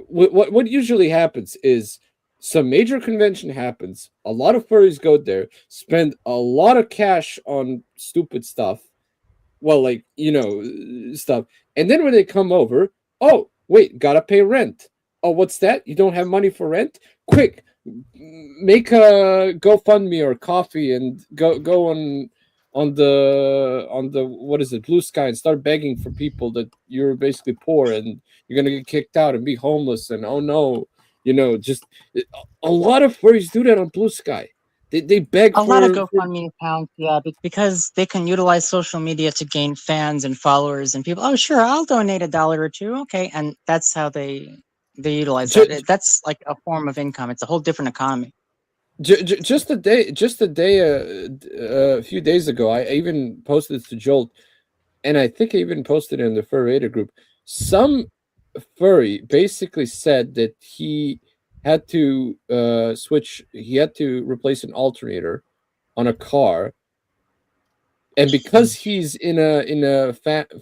S4: What usually happens is some major convention happens. A lot of furries go there, spend a lot of cash on stupid stuff. Well, like, stuff. And then when they come over, oh, wait, gotta pay rent. Oh, what's that? You don't have money for rent? Quick, make a GoFundMe or coffee and go on the what is it, Blue Sky, and start begging for people that you're basically poor and you're gonna get kicked out and be homeless, and oh no, just a lot of furries do that on Blue Sky. They beg
S3: a lot of GoFundMe accounts, yeah, because they can utilize social media to gain fans and followers and people. Oh, sure, I'll donate $1 or $2, okay, and that's how they utilize that. That's like a form of income. It's a whole different economy.
S4: Just a day, a few days ago, I even posted this to Jolt, and I think I even posted it in the Furry Raider group. Some furry basically said that he had to he had to replace an alternator on a car, and because he's in a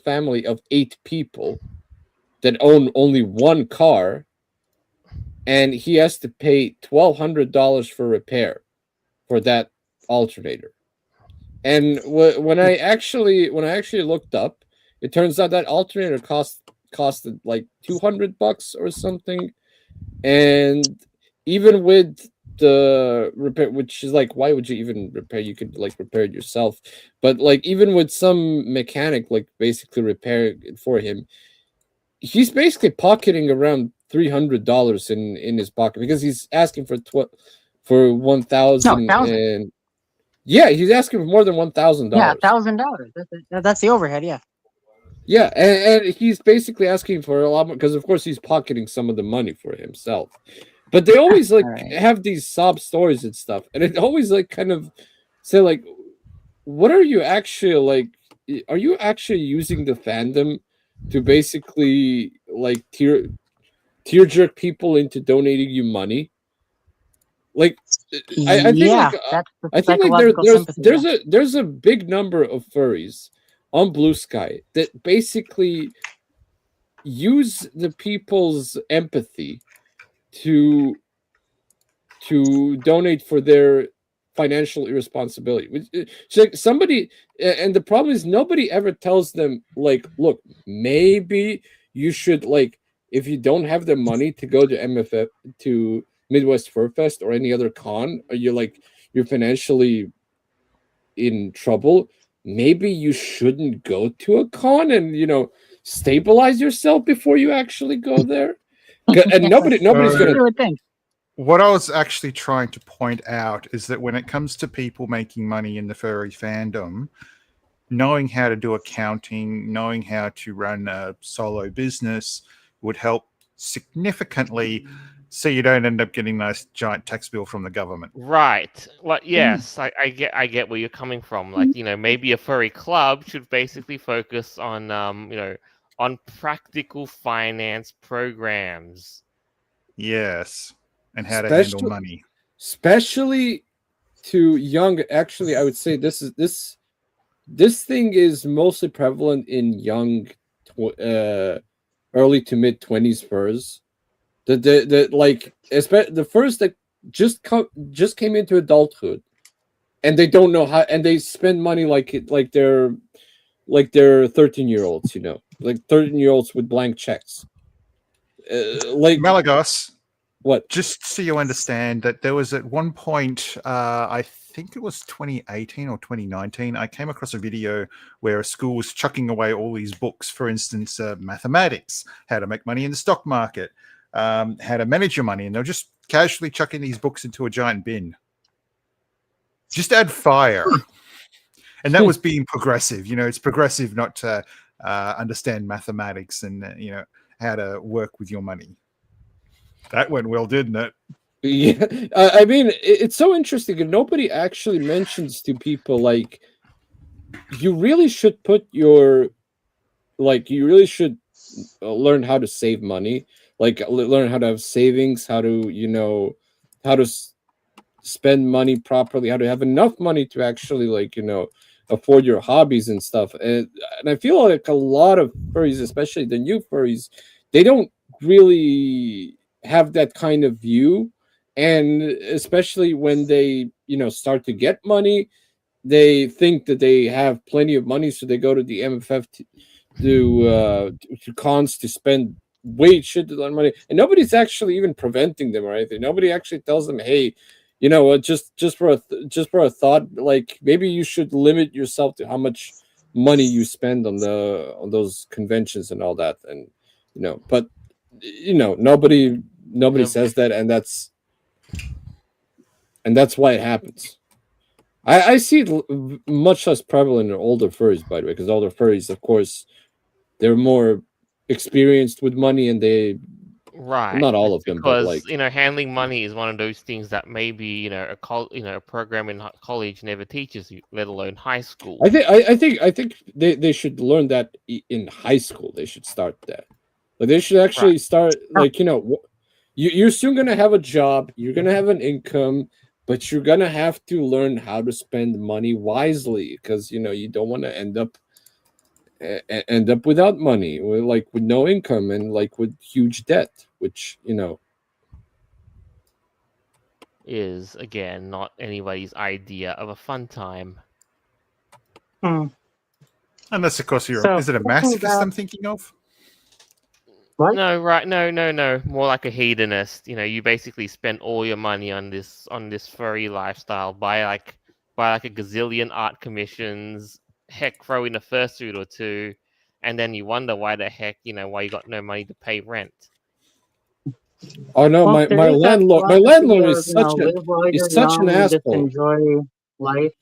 S4: family of 8 people that own only one car, and he has to pay $1,200 for repair for that alternator. And when I actually looked up, it turns out that alternator costed like $200 or something. And even with the repair, which is like, why would you even repair? You could like repair it yourself. But like, even with some mechanic like basically repair it for him, he's basically pocketing around $300 in his pocket, because he's asking for 1,000. And yeah, he's asking for more than $1,000.
S3: Yeah, $1,000. That's the overhead. Yeah.
S4: Yeah, and he's basically asking for a lot more, because of course he's pocketing some of the money for himself. But they always like have these sob stories and stuff, and it always like kind of say like, what are you actually like? Are you actually using the fandom to basically like tear jerk people into donating you money? Like, I think like I think like there's a big number of furries on Blue Sky that basically use the people's empathy to donate for their financial irresponsibility. It's like somebody, and the problem is nobody ever tells them like, look, maybe you should, like, if you don't have the money to go to MFF, to Midwest Fur Fest or any other con, or you're financially in trouble, maybe you shouldn't go to a con and stabilize yourself before you actually go there. And nobody's gonna
S3: think.
S2: What I was actually trying to point out is that when it comes to people making money in the furry fandom, knowing how to do accounting, knowing how to run a solo business would help significantly, so you don't end up getting a nice giant tax bill from the government.
S1: Right. Like, yes, I get where you're coming from. Like, maybe a furry club should basically focus on, on practical finance programs.
S2: Yes, and how to handle
S4: Especially-
S2: money.
S4: Especially to young. Actually, I would say this thing is mostly prevalent in young, early to mid 20s furs. The furs that just came into adulthood, and they don't know how, and they spend money like they're 13-year-olds, like 13-year-olds with blank checks. Like
S2: Malagos,
S4: what?
S2: just so you understand that there was at one point, I think it was 2018 or 2019, I came across a video where a school was chucking away all these books, for instance, mathematics, how to make money in the stock market, how to manage your money, and they're just casually chucking these books into a giant bin. Just add fire. And that was being progressive. It's progressive not to understand mathematics and, how to work with your money. That went well, didn't it?
S4: Yeah, I mean, it's so interesting, and nobody actually mentions to people like you really should learn how to save money, like learn how to have savings, how to how to spend money properly, how to have enough money to actually afford your hobbies and stuff. And I feel like a lot of furries, especially the new furries, they don't really have that kind of view. And especially when they start to get money, they think that they have plenty of money, so they go to the MFF to cons to spend way shit ton of money, and nobody's actually even preventing them or anything. Nobody actually tells them, hey, just for a thought, like maybe you should limit yourself to how much money you spend on those conventions and all that. And but nobody says that, and that's why it happens. I see it much less prevalent in older furries, by the way, because older furries, of course, they're more experienced with money, and they
S1: Right.
S4: not all of them, but
S1: because
S4: like
S1: handling money is one of those things that maybe a program in college never teaches you, let alone high school.
S4: I think they should learn that in high school. They should start that. Like they should actually start you're soon gonna have a job. You're gonna have an income, but you're gonna have to learn how to spend money wisely, because you don't want to end up without money, with no income, and with huge debt, which
S1: Is again not anybody's idea of a fun time.
S2: Unless, of course,
S3: So,
S2: is it a masochist I'm thinking of?
S3: What?
S1: No, right? No. More like a hedonist. You basically spend all your money on this furry lifestyle. Buy like a gazillion art commissions. Heck, throw in a fursuit or two, and then you wonder why the heck why you got no money to pay rent.
S4: Oh no,
S3: Well,
S4: my
S3: there is that
S4: landlord is
S3: philosophy of,
S4: such
S3: live while you're
S4: such an
S3: young and just
S4: asshole.
S3: enjoy life.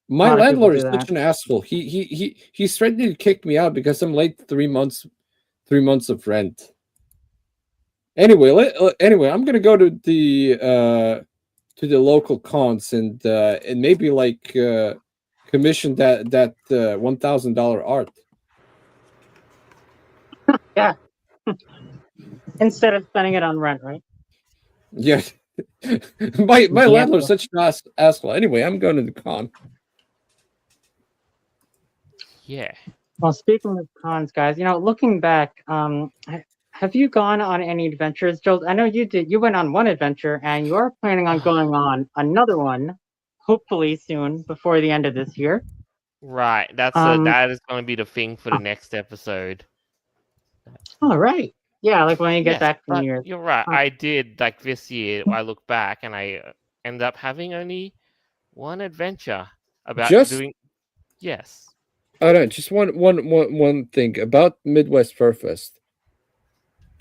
S4: My
S3: lot of people
S4: landlord
S3: do
S4: is
S3: that.
S4: such an asshole. He's threatening to kick me out because I'm late 3 months of rent. Anyway, I'm gonna go to the local cons and maybe commission that $1,000 art.
S3: Yeah. Instead of spending it on rent, right?
S4: Yeah. my
S3: Yeah.
S4: landlord's such an asshole. Anyway, I'm going to the con.
S1: Yeah.
S3: Well, speaking of cons, guys, looking back, have you gone on any adventures, Joel? I know you did. You went on one adventure, and you are planning on going on another one, hopefully soon, before the end of this year.
S1: Right. That is going to be the thing for the next episode.
S3: All right. Yeah, like when you get
S1: Yes,
S3: back from
S1: but
S3: your.
S1: you're right. I did this year. I look back and I ended up having only one adventure about
S4: Just-
S1: doing. Yes.
S4: Oh no, just one thing about Midwest Fur Fest.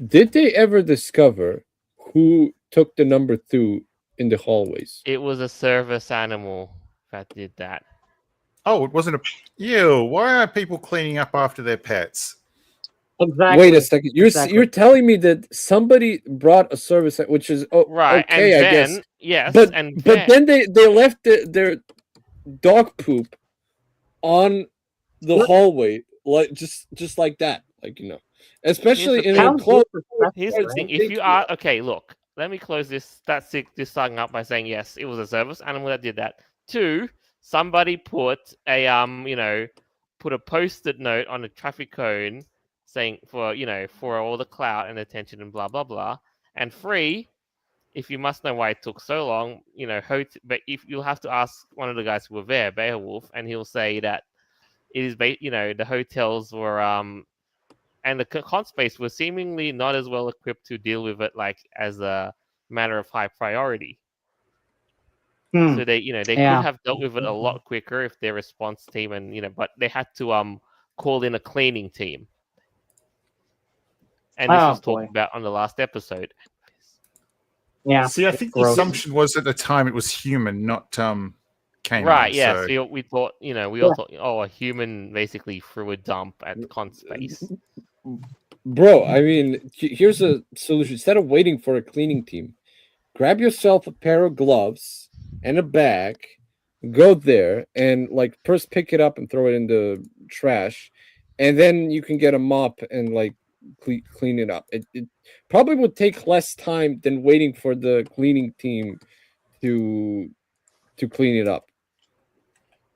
S4: Did they ever discover who took the number 2 in the hallways?
S1: It was a service animal that did that.
S2: Oh, it wasn't a. Ew! Why are people cleaning up after their pets?
S3: Exactly.
S4: Wait a second. You're
S3: Exactly.
S4: you're telling me that somebody brought a service, which is
S1: Right,
S4: okay,
S1: and
S4: I guess.
S1: then yes,
S4: But
S1: and
S4: then they left their dog poop on the
S3: Yep.
S4: hallway, like just like that, like especially in
S1: thing.
S4: a
S3: How
S4: closed.
S1: Here's
S3: disrespectful,
S1: the
S3: right?
S1: thing: if you are okay, look, let me close this this song up by saying yes, it was a service animal that did that. Two, somebody put a put a post-it note on a traffic cone saying for all the clout and attention and blah blah blah. And three, if you must know why it took so long, but if you'll have to ask one of the guys who were there, Beowulf, and he'll say that it is the hotels were and the con space was seemingly not as well equipped to deal with it like as a matter of high priority.
S3: Hmm.
S1: So they could
S3: Yeah.
S1: have dealt with it a lot quicker if their response team but they had to call in a cleaning team. And this
S3: Oh
S1: was
S3: boy.
S1: talked about on the last episode.
S3: Yeah.
S2: See, I
S3: it's
S2: think the
S3: gross.
S2: assumption was at the time it was human, not canine.
S1: Right, yeah.
S2: So.
S1: So we thought, we all thought, a human basically threw a dump at the con space.
S4: Bro, I mean, here's a solution. Instead of waiting for a cleaning team, grab yourself a pair of gloves and a bag, go there, and like first pick it up and throw it in the trash, and then you can get a mop and like clean it up. It probably would take less time than waiting for the cleaning team to clean it up.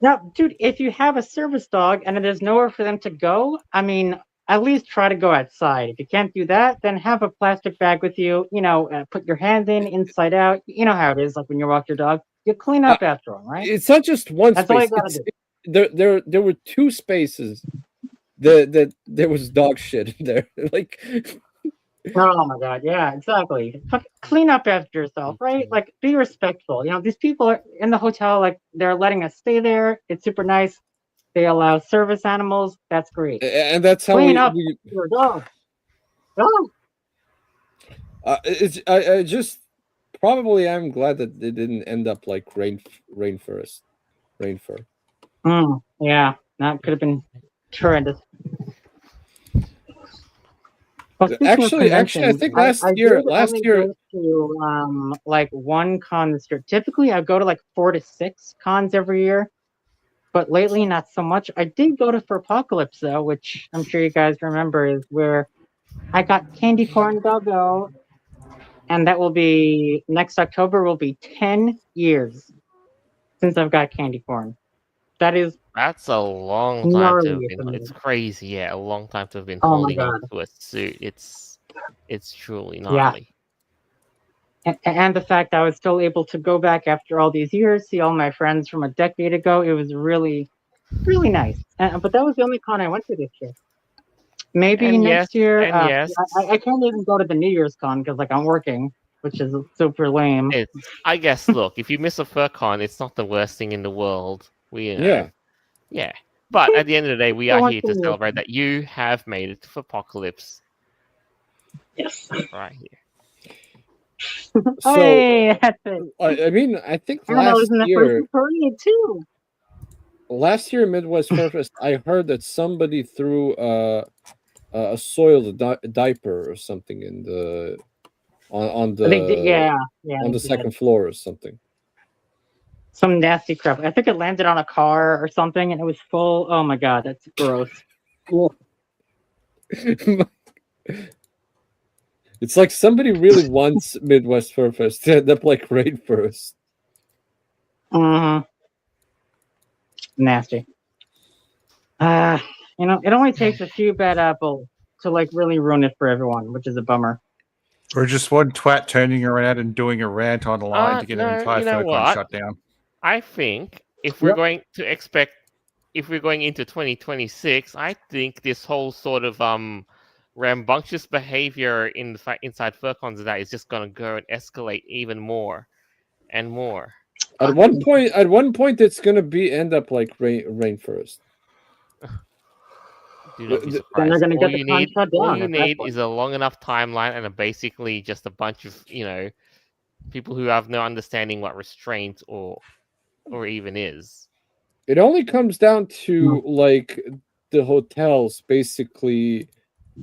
S3: Now, dude, if you have a service dog and there's nowhere for them to go, I mean, at least try to go outside. If you can't do that, then have a plastic bag with you. Put your hands in, inside out. You know how it is, like when you walk your dog. You clean up after them, right?
S4: It's not just one
S3: That's all you
S4: space.
S3: gotta do.
S4: There were two spaces that there was dog shit in there. Like,
S3: Oh my god, yeah, exactly. Clean up after yourself, right? Like, be respectful. These people are in the hotel, like they're letting us stay there. It's super nice. They allow service animals. That's great.
S4: and that's how
S3: Clean up
S4: we
S3: your dog. Dog.
S4: I just probably I'm glad that it didn't end up like rainforest.
S3: Yeah, that could have been horrendous. Well, speaking of
S4: Actually, I
S3: conventions,
S4: think
S3: I
S4: last
S3: did
S4: year,
S3: only go to like one con this year. Typically, I go to like 4 to 6 cons every year, but lately not so much. I did go to Apocalypse though, which I'm sure you guys remember is where I got Candy Corn Doggo, and that will be next October. Will be 10 years since I've got Candy Corn.
S1: That's a long time to
S3: gnarly
S1: have
S3: for
S1: been.
S3: me.
S1: It's crazy, yeah, a long time to have been
S3: Oh my
S1: holding
S3: god.
S1: on to a suit. It's truly
S3: Yeah.
S1: gnarly.
S3: And the fact I was still able to go back after all these years, see all my friends from a decade ago, it was really, really nice. But that was the only con I went to this year. Maybe
S1: And
S3: next year.
S1: yes,
S3: I can't even go to the New Year's con because I'm working, which is super lame.
S1: I guess. Look, if you miss a FurCon, it's not the worst thing in the world. Yeah. But at the end of the day, we are here to celebrate that you have made it to Apocalypse.
S3: Yes.
S1: Right here.
S4: So
S3: Hey, that's it.
S4: I mean, I think
S3: And I was in the
S4: year,
S3: first parade too.
S4: last year Midwest Furfest, I heard that somebody threw a soiled diaper or something in the on the
S3: They did, yeah,
S4: on
S3: they
S4: the
S3: did.
S4: second floor or something.
S3: Some nasty crap. I think it landed on a car or something, and it was full. Oh my god, that's gross. Ugh.
S4: It's like somebody really wants Midwest Furfest to end up like Rainforest.
S3: Nasty. It only takes a few bad apples to like really ruin it for everyone, which is a bummer.
S2: Or just one twat turning around and doing a rant online to get an entire FurCon shut down.
S1: I think if we're going to expect, if we're going into 2026, I think this whole sort of rambunctious behavior inside FurCons that is just going to go and escalate even more and more.
S4: At one point, it's going to end up like Rainforest.
S1: Do not be
S3: Then
S1: surprised.
S3: they're gonna
S1: All
S3: get the
S1: you
S3: con
S1: need,
S3: shut
S1: all
S3: down
S1: you
S3: at that
S1: need
S3: point.
S1: is a long enough timeline and basically just a bunch of people who have no understanding what restraint or even is.
S4: It only comes down to like the hotels basically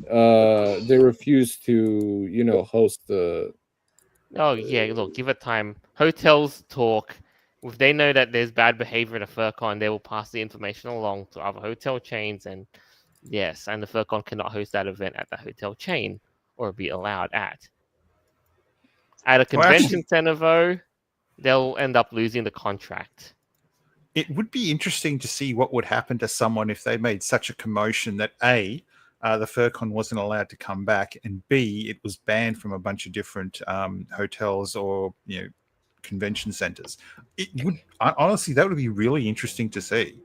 S4: they refuse to, host the.
S1: Oh yeah, look, give it time. Hotels talk. If they know that there's bad behavior at a FurCon, they will pass the information along to other hotel chains, and yes, and the FurCon cannot host that event at the hotel chain or be allowed at. At a
S2: Well,
S1: convention
S2: actually,
S1: center, though, they'll end up losing the contract.
S2: it would be interesting to see what would happen to someone if they made such a commotion that A, the FurCon wasn't allowed to come back, and B, it was banned from a bunch of different hotels or convention centers. It would honestly, that would be really interesting to see,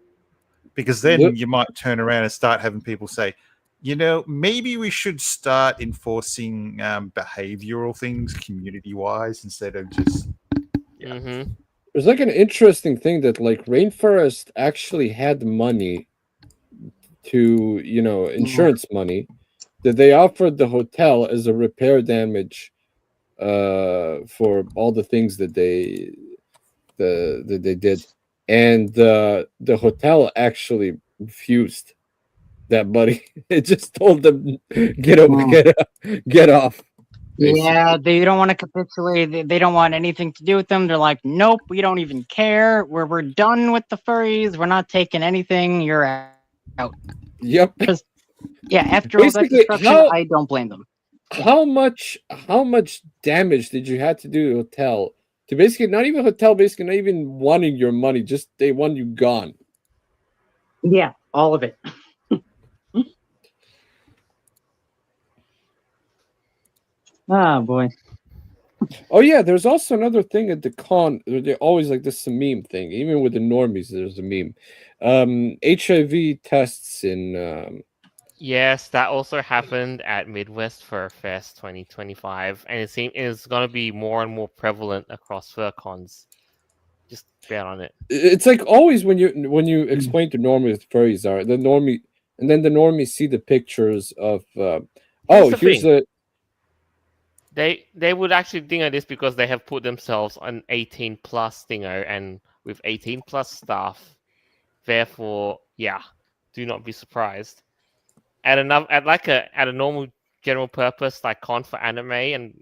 S2: because then you might turn around and start having people say, maybe we should start enforcing behavioral things community-wise instead of just. Yeah.
S1: Mm-hmm.
S4: There's like an interesting thing that like Rainforest actually had money to, insurance money that they offered the hotel as a repair damage for all the things that they did, and the hotel actually refused that money. It just told them get off.
S3: Yeah, they don't want to capitulate. They don't want anything to do with them. They're like, nope, we don't even care. We're done with the furries. We're not taking anything. You're out.
S4: Yep.
S3: Yeah, after all that destruction, I don't blame them.
S4: How much damage did you have to do to the hotel to basically not even hotel, basically not even wanting your money, just they want you gone?
S3: Yeah, all of it. Oh boy.
S4: Oh yeah, there's also another thing at the con. They're always like this meme thing. Even with the normies, there's a meme. HIV tests in.
S1: Yes, that also happened at Midwest Fur Fest 2025, and it's going to be more and more prevalent across FurCons. Just bet on it.
S4: It's like always when you explain to normies what furries are, the normies see the pictures of. Here's the.
S1: They would actually dingo this because they have put themselves on 18 plus dingo, and with 18 plus staff, therefore, yeah, do not be surprised. At a normal general purpose like con for anime and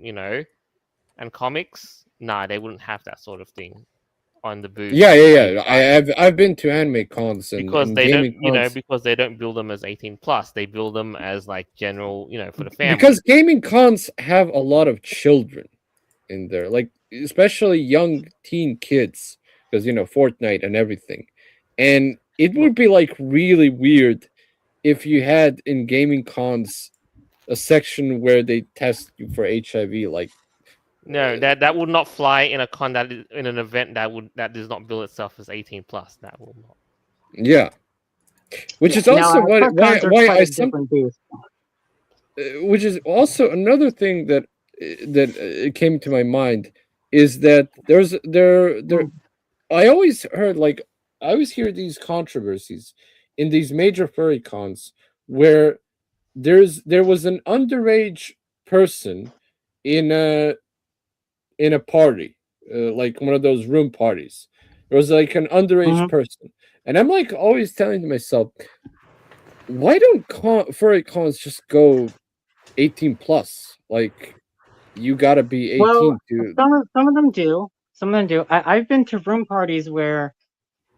S1: and comics, nah, they wouldn't have that sort of thing on the booth.
S4: Yeah. I've been to anime cons
S1: because
S4: and
S1: they don't,
S4: cons.
S1: because they don't build them as 18 plus. They build them as like general, for the family.
S4: Because gaming cons have a lot of children in there, like especially young teen kids, because Fortnite and everything, and it would be like really weird if you had in gaming cons a section where they test you for HIV. Like,
S1: no, that would not fly in a con that is in an event that does not bill itself as 18 plus. That will not.
S4: Yeah, which is also why I which is also another thing that came to my mind is that I always heard I always hear these controversies in these major furry cons where there was an underage person in a party, like one of those room parties. There was like an underage person, and I'm like always telling myself, why don't furry cons just go 18 plus? Like, you gotta be 18 to.
S3: Some of them do. Some of them do. I've been to room parties where,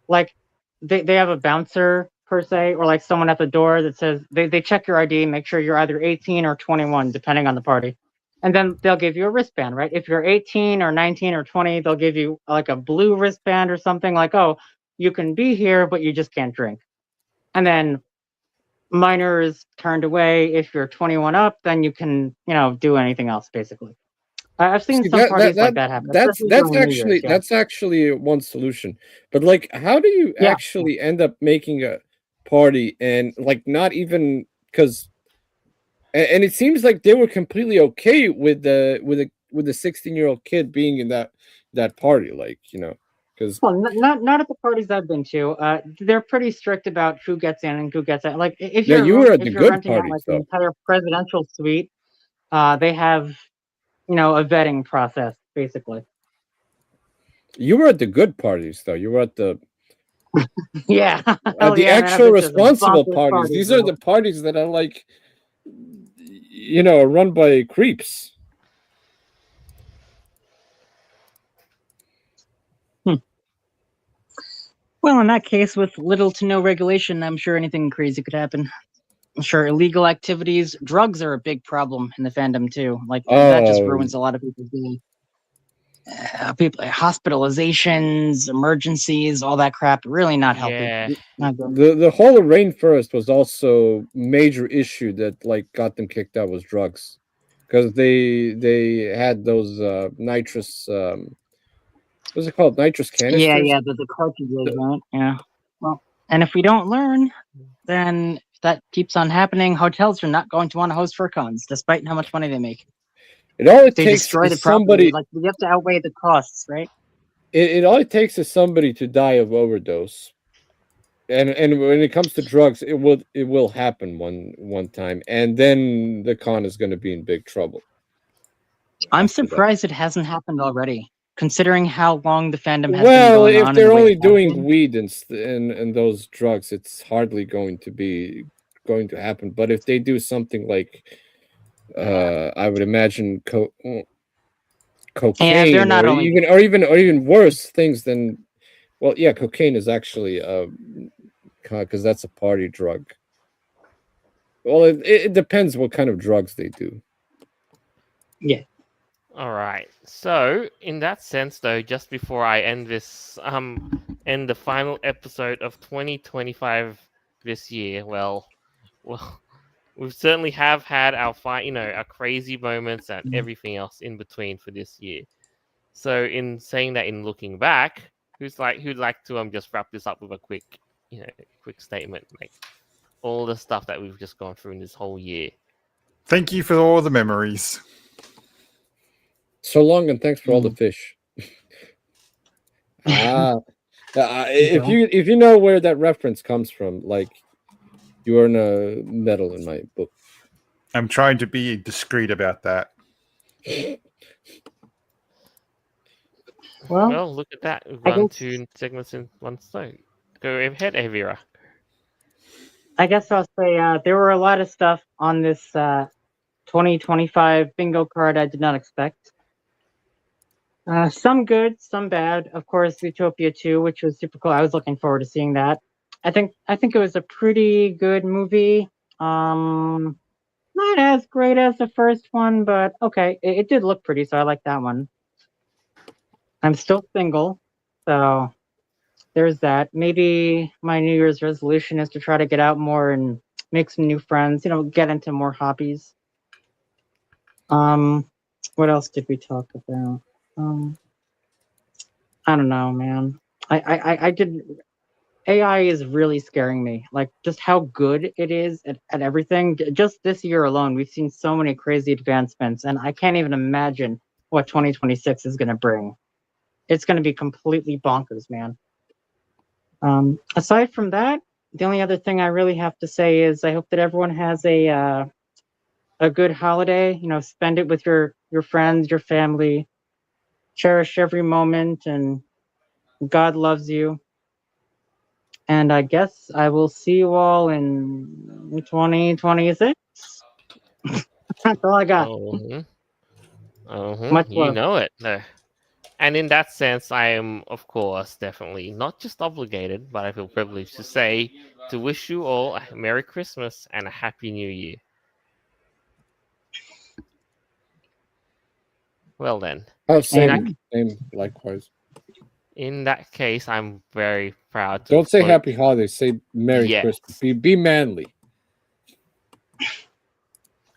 S3: like, they have a bouncer per se, or like someone at the door that says they check your ID, make sure you're either 18 or 21, depending on the party, and then they'll give you a wristband, right? If you're 18 or 19 or 20, they'll give you like a blue wristband or something like, oh, you can be here, but you just can't drink. And then minors turned away. If you're 21 up, then you can, do anything else, basically. I've seen some parties like that happen.
S4: That's actually one solution. But like, how do you actually end up making a party and like not even because? And it seems like they were completely okay with the 16-year-old kid being in that party, like because
S3: not at the parties I've been to. They're pretty strict about who gets in and who gets out. Like if
S4: you were at the good
S3: renting
S4: parties,
S3: out like the entire presidential suite, they have a vetting process basically.
S4: You were at the good parties, though. You were at the
S3: the
S4: actual responsible parties. These are the parties that are like run by creeps.
S3: Well, in that case, with little to no regulation, I'm sure anything crazy could happen. I'm sure illegal activities, drugs are a big problem in the fandom too. Like that just
S4: Oh,
S3: ruins a lot of people's day. People, hospitalizations, emergencies, all that crap. Really not healthy.
S1: Yeah.
S3: Not good.
S4: the whole rainforest was also major issue that like got them kicked out was drugs, because they had those nitrous what's it called, nitrous
S3: Yeah,
S4: canisters.
S3: yeah, the cartridges, right? Yeah. Well, and if we don't learn, then if that keeps on happening, hotels are not going to want to host FurCons, despite how much money they make.
S4: It all it
S3: They
S4: takes
S3: destroy the
S4: is
S3: property.
S4: somebody.
S3: Like you have to outweigh the costs, right?
S4: It all it takes is somebody to die of overdose. And when it comes to drugs, it will happen one time, and then the con is going to be in big trouble.
S3: I'm
S4: after that.
S3: surprised it hasn't happened already, considering how long the fandom has been
S4: Well,
S3: going
S4: if
S3: on.
S4: they're
S3: and the way
S4: only
S3: it has
S4: doing
S3: been.
S4: weed and those drugs, it's hardly going to happen. But if they do something like, I would imagine
S3: And they're
S4: cocaine,
S3: not
S4: or
S3: only
S4: even worse things than, well, yeah, cocaine is actually because that's a party drug. Well, it depends what kind of drugs they do.
S3: yeah.
S1: All right. So, in that sense, though, just before I end end the final episode of 2025 this year, well, we certainly have had our our crazy moments and everything else in between for this year. So, in saying that, in looking back, who'd like to just wrap this up with a quick statement, like all the stuff that we've just gone through in this whole year.
S2: Thank you for all the memories.
S4: So long, and thanks for all the fish. If you know where that reference comes from, like, you earn a medal in my book.
S2: I'm trying to be discreet about that.
S1: Well, look at that. We've
S3: I
S1: run
S3: guess-
S1: 2 segments in one stone. Go ahead, Avira.
S3: I guess I'll say there were a lot of stuff on this 2025 bingo card I did not expect. Some good, some bad. Of course, Utopia 2, which was super cool. I was looking forward to seeing that. I think it was a pretty good movie. Not as great as the first one, but okay. It did look pretty, so I like that one. I'm still single, so there's that. Maybe my New Year's resolution is to try to get out more and make some new friends, get into more hobbies. What else did we talk about? I don't know, man. I did. AI is really scaring me. Like just how good it is at everything. Just this year alone, we've seen so many crazy advancements, and I can't even imagine what 2026 is going to bring. It's going to be completely bonkers, man. Aside from that, the only other thing I really have to say is I hope that everyone has a good holiday. Spend it with your friends, your family. Cherish every moment, and God loves you. And I guess I will see you all in 2026. That's all I got. Much
S1: You
S3: love.
S1: know it. No. And in that sense, I am, of course, definitely not just obligated, but I feel privileged to wish you all a Merry Christmas and a Happy New Year. Well then.
S4: Oh, same,
S3: Amen.
S4: same, likewise.
S1: In that case, I'm very proud to
S4: Don't say
S1: quote-
S4: Happy Holidays. Say Merry
S1: Yes.
S4: Christmas. Be manly.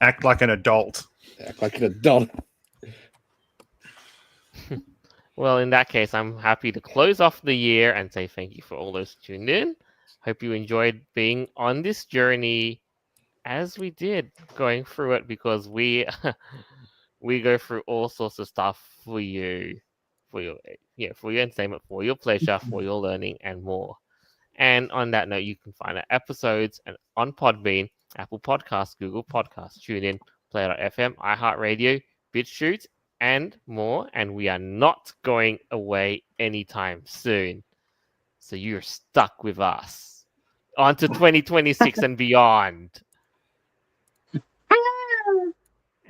S2: Act like an adult.
S4: Act like an adult.
S1: Well, in that case, I'm happy to close off the year and say thank you for all those tuned in. Hope you enjoyed being on this journey as we did going through it, because we we go through all sorts of stuff for you, for your entertainment, for your pleasure, for your learning, and more. And on that note, you can find our episodes on Podbean, Apple Podcasts, Google Podcasts, TuneIn, Player.fm, iHeartRadio, BitChute, and more. And we are not going away anytime soon. So you're stuck with us on to 2026 and beyond.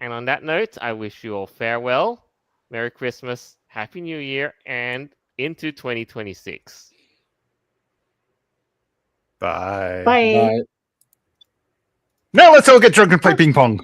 S1: And on that note, I wish you all farewell, Merry Christmas, Happy New Year, and into 2026.
S2: Bye.
S3: Bye.
S4: Bye.
S2: Now let's all get drunk and play ping pong.